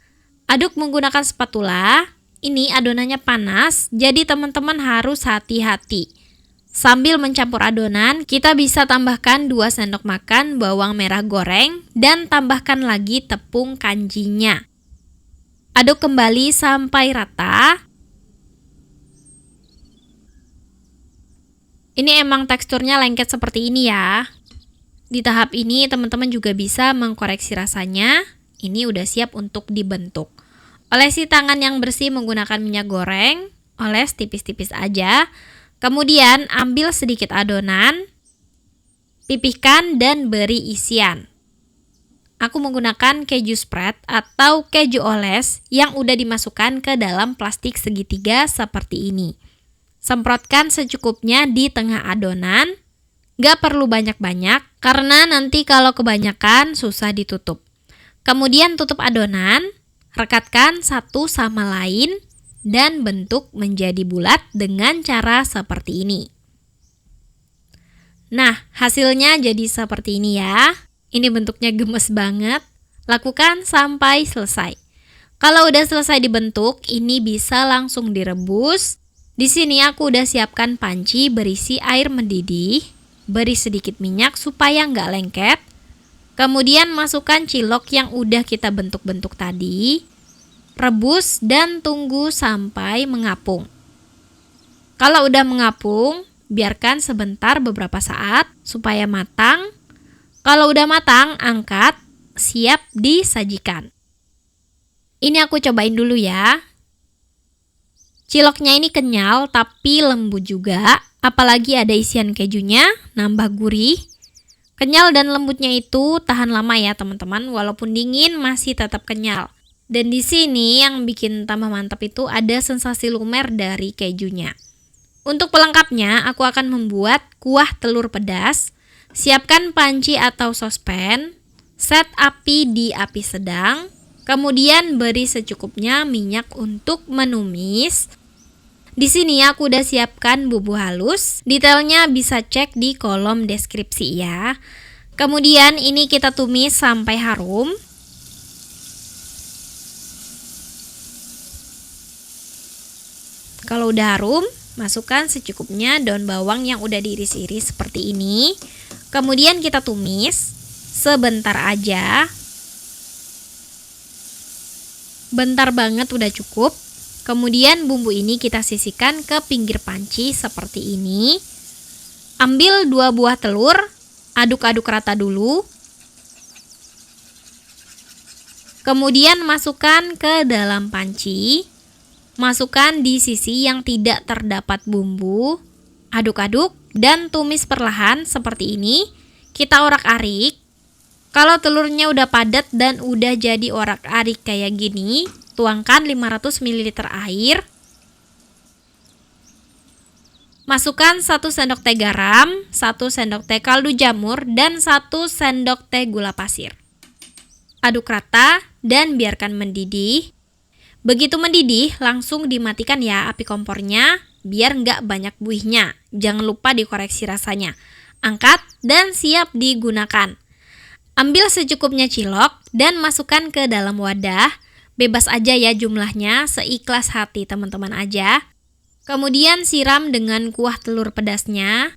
Aduk menggunakan spatula. Ini adonannya panas, jadi teman-teman harus hati-hati. Sambil mencampur adonan, kita bisa tambahkan 2 sendok makan bawang merah goreng dan tambahkan lagi tepung kanjinya. Aduk kembali sampai rata. Ini emang teksturnya lengket seperti ini ya. Di tahap ini teman-teman juga bisa mengkoreksi rasanya. Ini udah siap untuk dibentuk. Olesi tangan yang bersih menggunakan minyak goreng, oles tipis-tipis aja. Kemudian ambil sedikit adonan, pipihkan dan beri isian. Aku menggunakan keju spread atau keju oles yang udah dimasukkan ke dalam plastik segitiga seperti ini. Semprotkan secukupnya di tengah adonan. Gak perlu banyak-banyak karena nanti kalau kebanyakan susah ditutup. Kemudian tutup adonan, rekatkan satu sama lain dan bentuk menjadi bulat dengan cara seperti ini. Nah, hasilnya jadi seperti ini ya. Ini bentuknya gemes banget. Lakukan sampai selesai. Kalau udah selesai dibentuk, ini bisa langsung direbus. Di sini aku udah siapkan panci berisi air mendidih. Beri sedikit minyak supaya nggak lengket. Kemudian masukkan cilok yang udah kita bentuk-bentuk tadi. Rebus dan tunggu sampai mengapung. Kalau udah mengapung, biarkan sebentar beberapa saat supaya matang. Kalau udah matang, angkat, siap disajikan. Ini aku cobain dulu ya. Ciloknya ini kenyal tapi lembut juga. Apalagi ada isian kejunya, nambah gurih. Kenyal dan lembutnya itu tahan lama ya teman-teman, walaupun dingin masih tetap kenyal. Dan di sini yang bikin tambah mantap itu ada sensasi lumer dari kejunya. Untuk pelengkapnya, aku akan membuat kuah telur pedas. Siapkan panci atau sospen, set api di api sedang, kemudian beri secukupnya minyak untuk menumis. Di sini aku udah siapkan bumbu halus, detailnya bisa cek di kolom deskripsi ya. Kemudian ini kita tumis sampai harum. Kalau udah harum, masukkan secukupnya daun bawang yang udah diiris-iris seperti ini. Kemudian kita tumis sebentar aja. Bentar banget udah cukup. Kemudian bumbu ini kita sisihkan ke pinggir panci seperti ini. Ambil 2 buah telur, aduk-aduk rata dulu. Kemudian masukkan ke dalam panci. Masukkan di sisi yang tidak terdapat bumbu. Aduk-aduk dan tumis perlahan seperti ini. Kita orak-arik. Kalau telurnya udah padat dan udah jadi orak-arik kayak gini, tuangkan 500 ml air. Masukkan 1 sendok teh garam, 1 sendok teh kaldu jamur, dan 1 sendok teh gula pasir. Aduk rata dan biarkan mendidih. Begitu mendidih, langsung dimatikan ya api kompornya, biar nggak banyak buihnya. Jangan lupa dikoreksi rasanya. Angkat dan siap digunakan. Ambil secukupnya cilok dan masukkan ke dalam wadah. Bebas aja ya jumlahnya, seikhlas hati teman-teman aja. Kemudian siram dengan kuah telur pedasnya.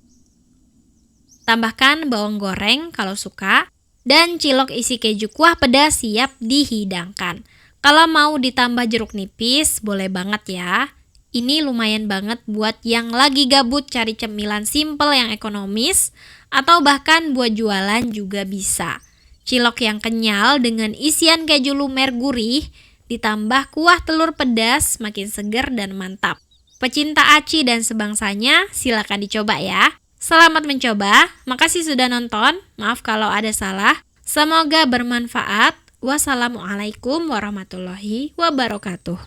Tambahkan bawang goreng kalau suka. Dan cilok isi keju kuah pedas siap dihidangkan. Kalau mau ditambah jeruk nipis, boleh banget ya. Ini lumayan banget buat yang lagi gabut cari cemilan simple yang ekonomis. Atau bahkan buat jualan juga bisa. Cilok yang kenyal dengan isian keju lumer gurih, ditambah kuah telur pedas makin segar dan mantap. Pecinta aci dan sebangsanya, silakan dicoba ya. Selamat mencoba, makasih sudah nonton, maaf kalau ada salah. Semoga bermanfaat. Wassalamualaikum warahmatullahi wabarakatuh.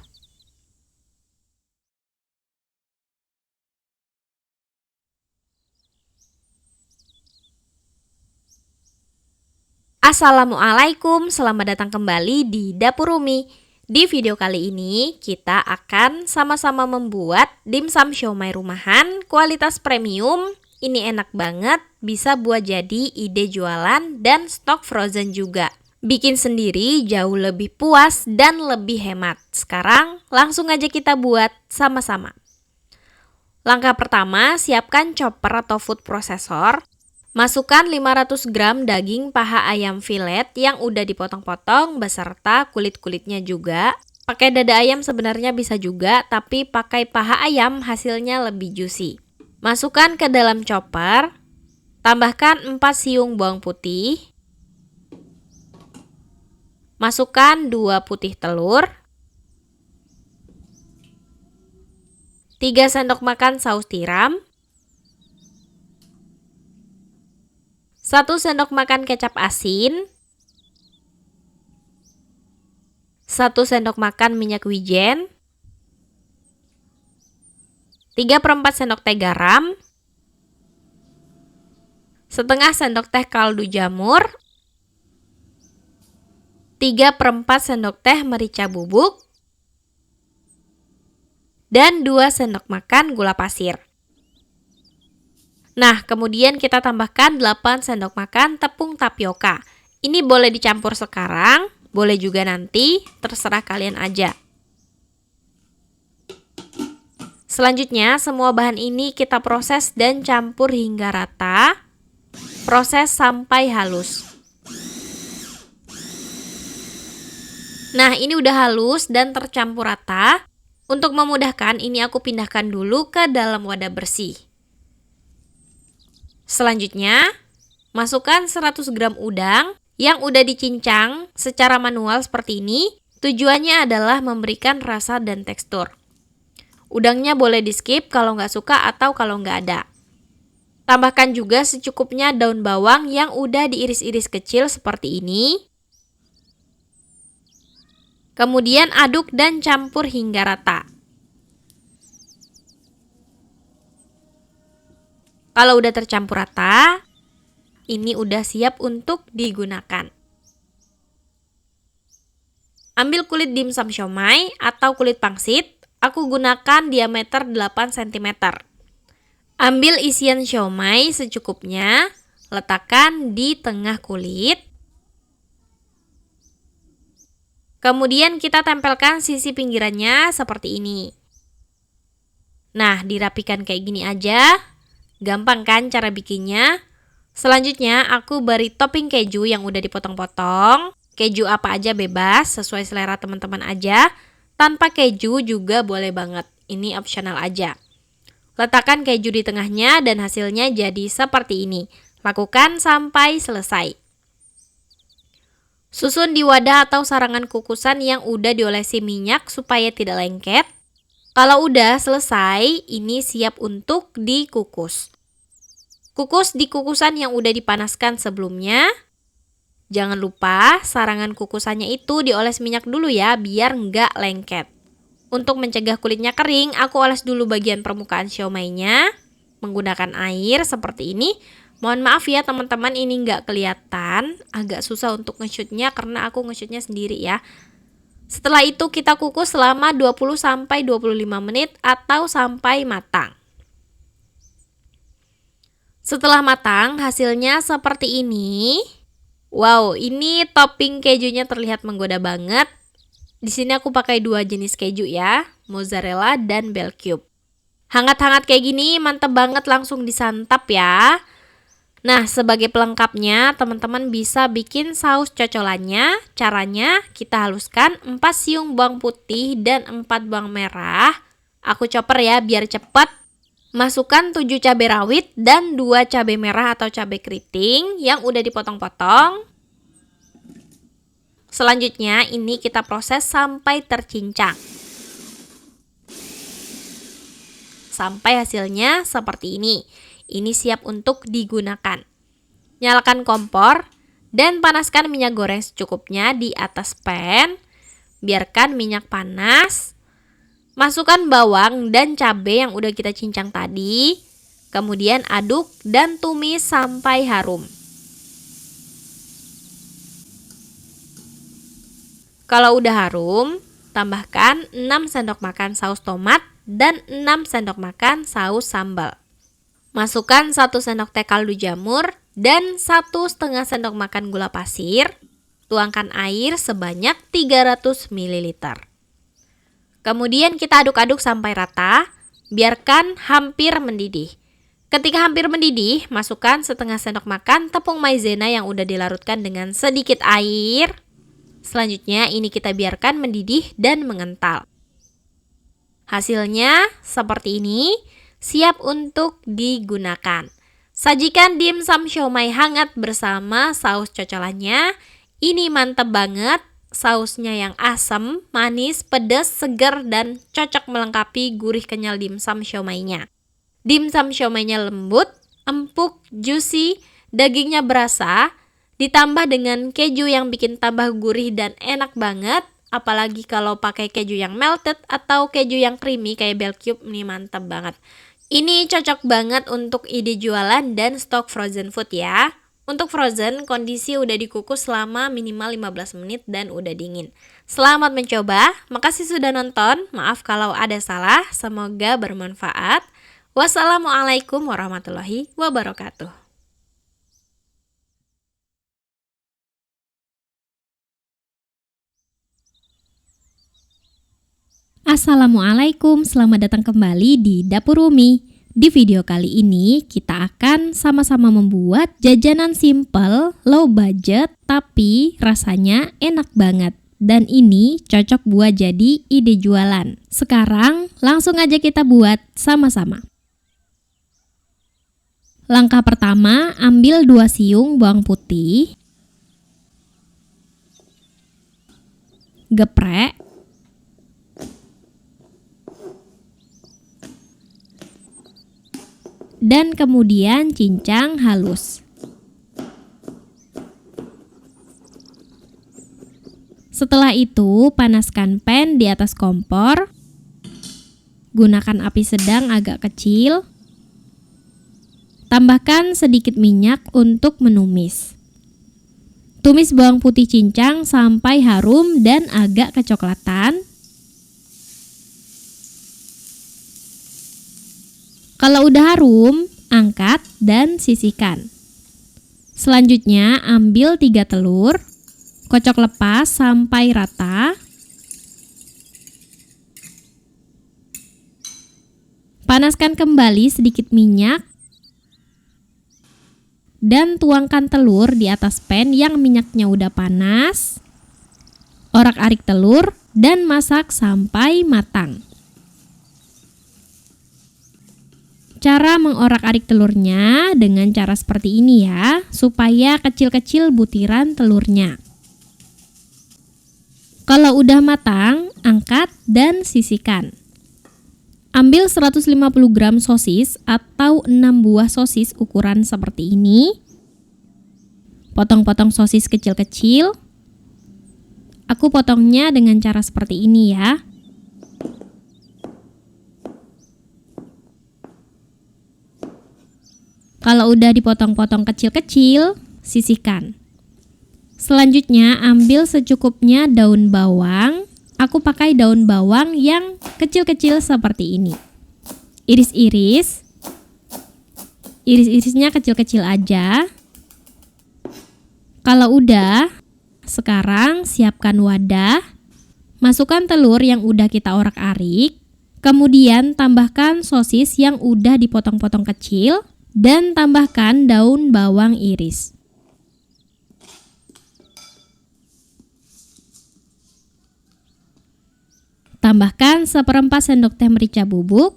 Assalamualaikum, selamat datang kembali di Dapur Umi. Di video kali ini kita akan sama-sama membuat dimsum siomay rumahan kualitas premium. Ini enak banget, bisa buat jadi ide jualan dan stok frozen juga. Bikin sendiri jauh lebih puas dan lebih hemat. Sekarang langsung aja kita buat sama-sama. Langkah pertama, siapkan chopper atau food processor. Masukkan 500 gram daging paha ayam filet yang udah dipotong-potong beserta kulit-kulitnya juga. Pakai dada ayam sebenarnya bisa juga, tapi pakai paha ayam hasilnya lebih juicy. Masukkan ke dalam chopper. Tambahkan 4 siung bawang putih. Masukkan 2 putih telur. 3 sendok makan saus tiram. 1 sendok makan kecap asin. 1 sendok makan minyak wijen. 3/4 sendok teh garam. Setengah sendok teh kaldu jamur. 3/4 sendok teh merica bubuk. Dan 2 sendok makan gula pasir. Nah, kemudian kita tambahkan 8 sendok makan tepung tapioka. Ini boleh dicampur sekarang, boleh juga nanti, terserah kalian aja. Selanjutnya, semua bahan ini kita proses dan campur hingga rata. Proses sampai halus. Nah, ini udah halus dan tercampur rata. Untuk memudahkan, ini aku pindahkan dulu ke dalam wadah bersih. Selanjutnya, masukkan 100 gram udang yang udah dicincang secara manual seperti ini. Tujuannya adalah memberikan rasa dan tekstur. Udangnya boleh di skip kalau nggak suka atau kalau nggak ada. Tambahkan juga secukupnya daun bawang yang udah diiris-iris kecil seperti ini. Kemudian aduk dan campur hingga rata. Kalau udah tercampur rata, ini udah siap untuk digunakan. Ambil kulit dimsum siomay atau kulit pangsit. Aku gunakan diameter 8 cm. Ambil isian siomay secukupnya, letakkan di tengah kulit. Kemudian kita tempelkan sisi pinggirannya seperti ini. Nah, dirapikan kayak gini aja. Gampang kan cara bikinnya? Selanjutnya aku beri topping keju yang udah dipotong-potong. Keju apa aja bebas, sesuai selera teman-teman aja. Tanpa keju juga boleh banget, ini opsional aja. Letakkan keju di tengahnya dan hasilnya jadi seperti ini. Lakukan sampai selesai. Susun di wadah atau sarangan kukusan yang udah diolesi minyak supaya tidak lengket. Kalau udah selesai, ini siap untuk dikukus. Kukus di kukusan yang udah dipanaskan sebelumnya. Jangan lupa sarangan kukusannya itu dioles minyak dulu ya, biar nggak lengket. Untuk mencegah kulitnya kering, aku oles dulu bagian permukaan siomaynya menggunakan air seperti ini. Mohon maaf ya teman-teman, ini nggak kelihatan, agak susah untuk nge-shootnya karena aku nge-shootnya sendiri ya. Setelah itu kita kukus selama 20-25 menit atau sampai matang. Setelah matang, hasilnya seperti ini. Wow, ini topping kejunya terlihat menggoda banget. Di sini aku pakai 2 jenis keju ya, mozzarella dan bell cube. Hangat-hangat kayak gini, mantep banget, langsung disantap ya. Nah, sebagai pelengkapnya, teman-teman bisa bikin saus cocolannya. Caranya, kita haluskan 4 siung bawang putih dan 4 bawang merah. Aku chopper ya, biar cepet. Masukkan 7 cabai rawit dan 2 cabai merah atau cabai keriting yang udah dipotong-potong. Selanjutnya ini kita proses sampai tercincang. Sampai hasilnya seperti ini. Ini siap untuk digunakan. Nyalakan kompor dan panaskan minyak goreng secukupnya di atas pan. Biarkan minyak panas. Masukkan bawang dan cabai yang udah kita cincang tadi. Kemudian aduk dan tumis sampai harum. Kalau udah harum, tambahkan 6 sendok makan saus tomat dan 6 sendok makan saus sambal. Masukkan 1 sendok teh kaldu jamur dan 1,5 sendok makan gula pasir. Tuangkan air sebanyak 300 ml. Kemudian kita aduk-aduk sampai rata, biarkan hampir mendidih. Ketika hampir mendidih, masukkan 1/2 sendok makan tepung maizena yang udah dilarutkan dengan sedikit air. Selanjutnya ini kita biarkan mendidih dan mengental. Hasilnya seperti ini. siap untuk digunakan. Sajikan dimsum siomay hangat bersama saus cocolannya. Ini mantap banget. Sausnya yang asam, manis, pedas, segar, dan cocok melengkapi gurih kenyal dimsum siomaynya. Dimsum siomaynya lembut, empuk, juicy, dagingnya berasa, ditambah dengan keju yang bikin tambah gurih dan enak banget. Apalagi kalau pakai keju yang melted atau keju yang creamy kayak Bell Cube, ini mantap banget. Ini cocok banget untuk ide jualan dan stok frozen food ya. Untuk frozen, kondisi udah dikukus selama minimal 15 menit dan udah dingin. Selamat mencoba, makasih sudah nonton, maaf kalau ada salah, semoga bermanfaat. Wassalamualaikum warahmatullahi wabarakatuh. Assalamualaikum, selamat datang kembali di Dapur Umi. Di video kali ini kita akan sama-sama membuat jajanan simple, low budget, tapi rasanya enak banget. Dan ini cocok buat jadi ide jualan. Sekarang langsung aja kita buat sama-sama. Langkah pertama, ambil 2 siung bawang putih, geprek, dan kemudian cincang halus. Setelah itu, panaskan pan di atas kompor. Gunakan api sedang agak kecil. Tambahkan sedikit minyak untuk menumis. Tumis bawang putih cincang sampai harum dan agak kecoklatan. Kalau udah harum, angkat dan sisihkan. Selanjutnya, ambil 3 telur, kocok lepas sampai rata. Panaskan kembali sedikit minyak dan tuangkan telur di atas pan yang minyaknya udah panas. Orak-arik telur dan masak sampai matang. Cara mengorak-arik telurnya dengan cara seperti ini ya, supaya kecil-kecil butiran telurnya. Kalau udah matang, angkat dan sisihkan. Ambil 150 gram sosis atau 6 buah sosis ukuran seperti ini. Potong-potong sosis kecil-kecil. Aku potongnya dengan cara seperti ini ya. Kalau udah dipotong-potong kecil-kecil, sisihkan. Selanjutnya, ambil secukupnya daun bawang. Aku pakai daun bawang yang kecil-kecil seperti ini. Iris-iris. Iris-irisnya kecil-kecil aja. Kalau udah, sekarang siapkan wadah. Masukkan telur yang udah kita orak-arik. Kemudian tambahkan sosis yang udah dipotong-potong kecil. Dan tambahkan daun bawang iris. Tambahkan 1/4 sendok teh merica bubuk,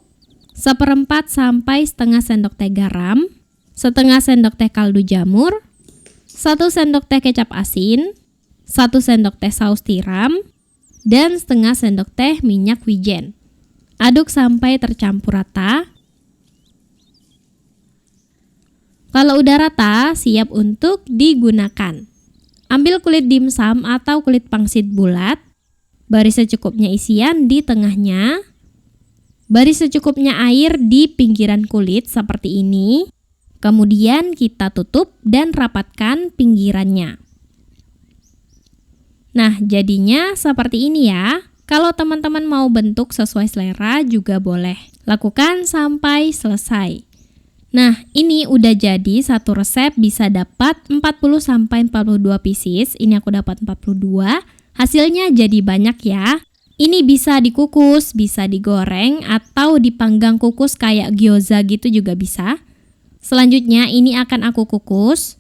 1/4 sampai setengah sendok teh garam, setengah sendok teh kaldu jamur, 1 sendok teh kecap asin, 1 sendok teh saus tiram, dan setengah sendok teh minyak wijen. Aduk sampai tercampur rata. Kalau udah rata, siap untuk digunakan. Ambil kulit dimsum atau kulit pangsit bulat. Beri secukupnya isian di tengahnya. Beri secukupnya air di pinggiran kulit seperti ini. Kemudian kita tutup dan rapatkan pinggirannya. Nah, jadinya seperti ini ya. Kalau teman-teman mau bentuk sesuai selera juga boleh. Lakukan sampai selesai. Nah, ini udah jadi satu resep bisa dapat 40-42 pieces. Ini aku dapat 42. Hasilnya jadi banyak ya. Ini bisa dikukus, bisa digoreng, atau dipanggang kukus kayak gyoza gitu juga bisa. Selanjutnya ini akan aku kukus.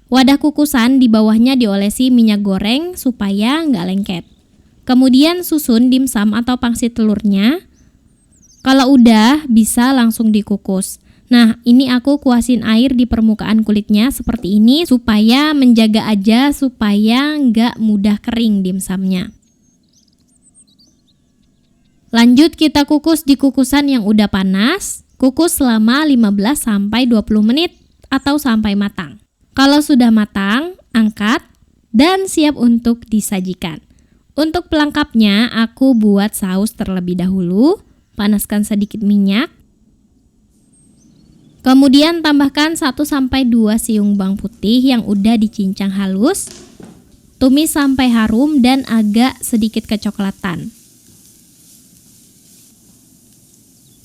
Wadah kukusan di bawahnya diolesi minyak goreng supaya nggak lengket. Kemudian susun dimsum atau pangsit telurnya. Kalau udah, bisa langsung dikukus. Nah, ini aku kuasin air di permukaan kulitnya seperti ini supaya menjaga aja supaya nggak mudah kering dimsumnya. Lanjut kita kukus di kukusan yang udah panas. Kukus selama 15-20 menit atau sampai matang. Kalau sudah matang, angkat dan siap untuk disajikan. Untuk pelengkapnya, aku buat saus terlebih dahulu. Panaskan sedikit minyak. Kemudian tambahkan 1-2 siung bawang putih yang udah dicincang halus. Tumis sampai harum dan agak sedikit kecoklatan.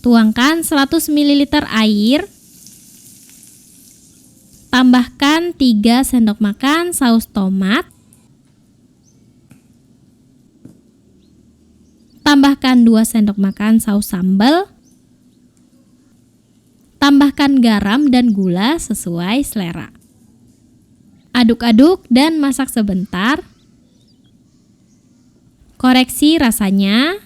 Tuangkan 100 ml air. Tambahkan 3 sendok makan saus tomat. Tambahkan 2 sendok makan saus sambal. Tambahkan garam dan gula sesuai selera. Aduk-aduk dan masak sebentar. Koreksi rasanya.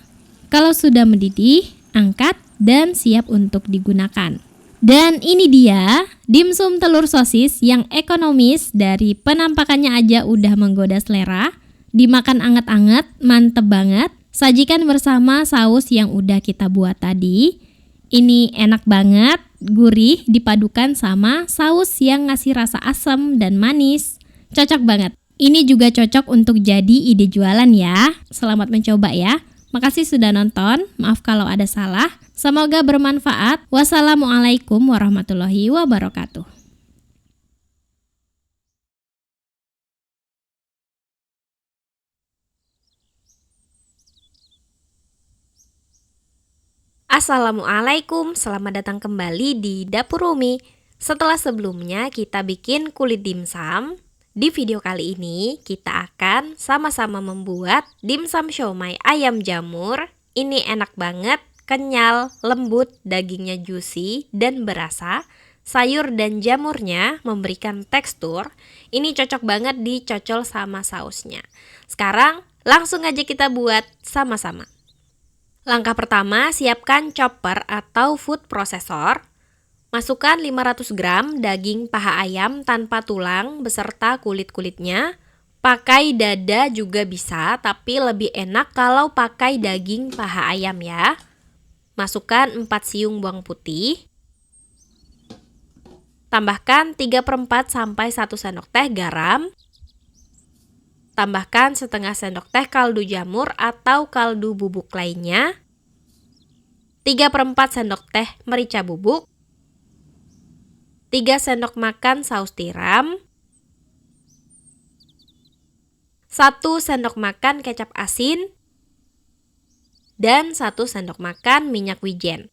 Kalau sudah mendidih, angkat dan siap untuk digunakan. Dan ini dia dimsum telur sosis yang ekonomis, dari penampakannya aja udah menggoda selera. Dimakan anget-anget, mantep banget. Sajikan bersama saus yang udah kita buat tadi. Ini enak banget, gurih dipadukan sama saus yang ngasih rasa asam dan manis. Cocok banget. Ini juga cocok untuk jadi ide jualan ya. Selamat mencoba ya. Makasih sudah nonton. Maaf kalau ada salah. Semoga bermanfaat. Wassalamualaikum warahmatullahi wabarakatuh. Assalamualaikum, selamat datang kembali di Dapur Umi. Setelah sebelumnya kita bikin kulit dimsum, di video kali ini kita akan sama-sama membuat dimsum siomay ayam jamur. Ini enak banget, kenyal, lembut, dagingnya juicy dan berasa. Sayur dan jamurnya memberikan tekstur. Ini cocok banget dicocol sama sausnya. Sekarang langsung aja kita buat sama-sama. Langkah pertama, siapkan chopper atau food processor. Masukkan 500 gram daging paha ayam tanpa tulang beserta kulit-kulitnya. Pakai dada juga bisa, tapi lebih enak kalau pakai daging paha ayam ya. Masukkan 4 siung bawang putih. Tambahkan 3/4 sampai 1 sendok teh garam. Tambahkan setengah sendok teh kaldu jamur atau kaldu bubuk lainnya. 3/4 sendok teh merica bubuk. 3 sendok makan saus tiram. 1 sendok makan kecap asin. Dan 1 sendok makan minyak wijen.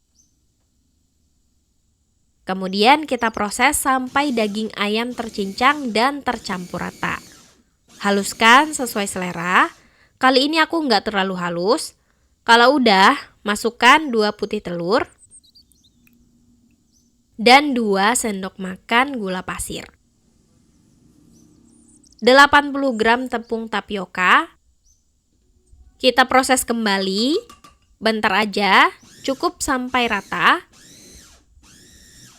Kemudian kita proses sampai daging ayam tercincang dan tercampur rata. Haluskan sesuai selera. Kali ini aku nggak terlalu halus. Kalau udah, masukkan 2 putih telur dan 2 sendok makan gula pasir. 80 gram tepung tapioka. Kita proses kembali. Bentar aja, cukup sampai rata.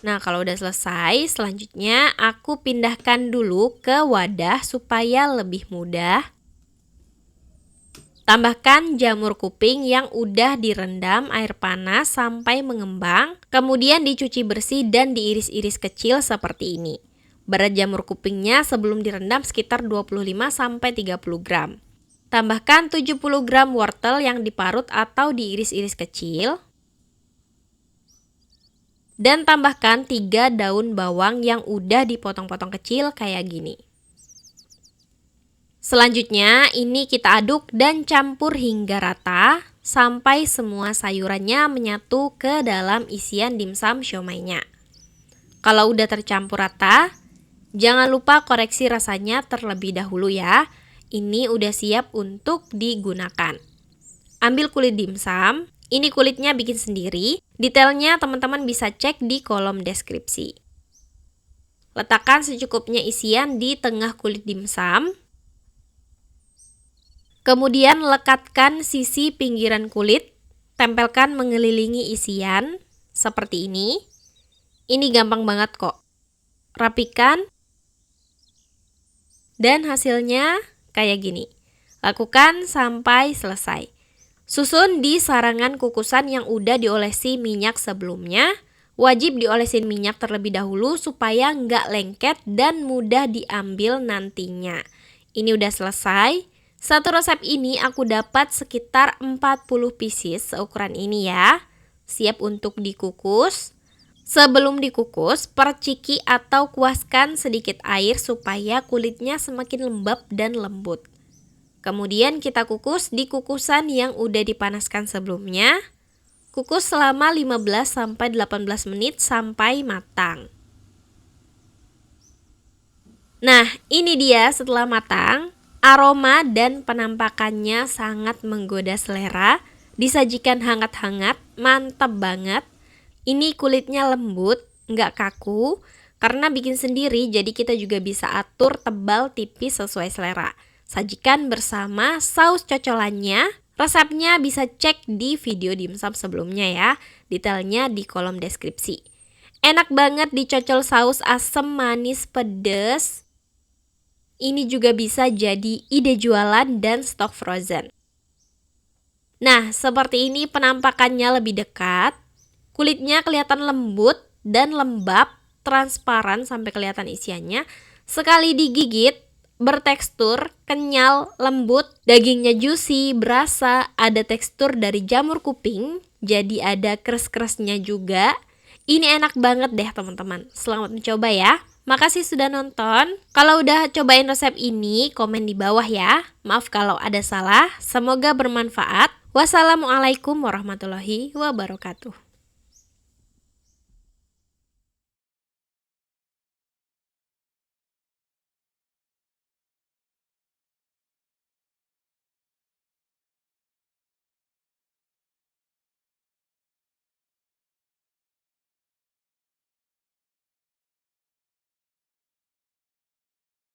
Nah, kalau udah selesai, selanjutnya aku pindahkan dulu ke wadah supaya lebih mudah. Tambahkan jamur kuping yang udah direndam air panas sampai mengembang, kemudian dicuci bersih dan diiris-iris kecil seperti ini. Berat jamur kupingnya sebelum direndam sekitar 25-30 gram. Tambahkan 70 gram wortel yang diparut atau diiris-iris kecil. Dan tambahkan 3 daun bawang yang udah dipotong-potong kecil kayak gini. Selanjutnya ini kita aduk dan campur hingga rata sampai semua sayurannya menyatu ke dalam isian dimsum siomaynya. Kalau udah tercampur rata, jangan lupa koreksi rasanya terlebih dahulu ya. Ini udah siap untuk digunakan. Ambil kulit dimsum. Ini kulitnya bikin sendiri. Detailnya teman-teman bisa cek di kolom deskripsi. Letakkan secukupnya isian di tengah kulit dimsum. Kemudian lekatkan sisi pinggiran kulit tempelkan mengelilingi isian seperti ini. Ini gampang banget kok. Rapikan. Dan hasilnya kayak gini. Lakukan sampai selesai. Susun di sarangan kukusan yang udah diolesi minyak sebelumnya. Wajib diolesin minyak terlebih dahulu supaya nggak lengket dan mudah diambil nantinya. Ini udah selesai. Satu resep ini aku dapat sekitar 40 pieces seukuran ini ya. Siap untuk dikukus. Sebelum dikukus, perciki atau kuaskan sedikit air supaya kulitnya semakin lembab dan lembut. Kemudian kita kukus di kukusan yang udah dipanaskan sebelumnya. Kukus selama 15-18 menit sampai matang. Nah, ini dia setelah matang. Aroma dan penampakannya sangat menggoda selera. Disajikan hangat-hangat, mantap banget. Ini kulitnya lembut, nggak kaku. Karena bikin sendiri, jadi kita juga bisa atur tebal tipis sesuai selera. Sajikan bersama saus cocolannya. Resepnya bisa cek di video dimsum sebelumnya ya. Detailnya di kolom deskripsi. Enak banget dicocol saus asam, manis, pedas. Ini juga bisa jadi ide jualan dan stok frozen. Nah, seperti ini penampakannya lebih dekat. Kulitnya kelihatan lembut dan lembab, transparan sampai kelihatan isiannya. Sekali digigit, bertekstur, kenyal, lembut, dagingnya juicy, berasa, ada tekstur dari jamur kuping, jadi ada kres-kresnya juga. Ini enak banget deh teman-teman, selamat mencoba ya. Makasih sudah nonton. Kalau udah cobain resep ini, komen di bawah ya. Maaf kalau ada salah, semoga bermanfaat. Wassalamualaikum warahmatullahi wabarakatuh.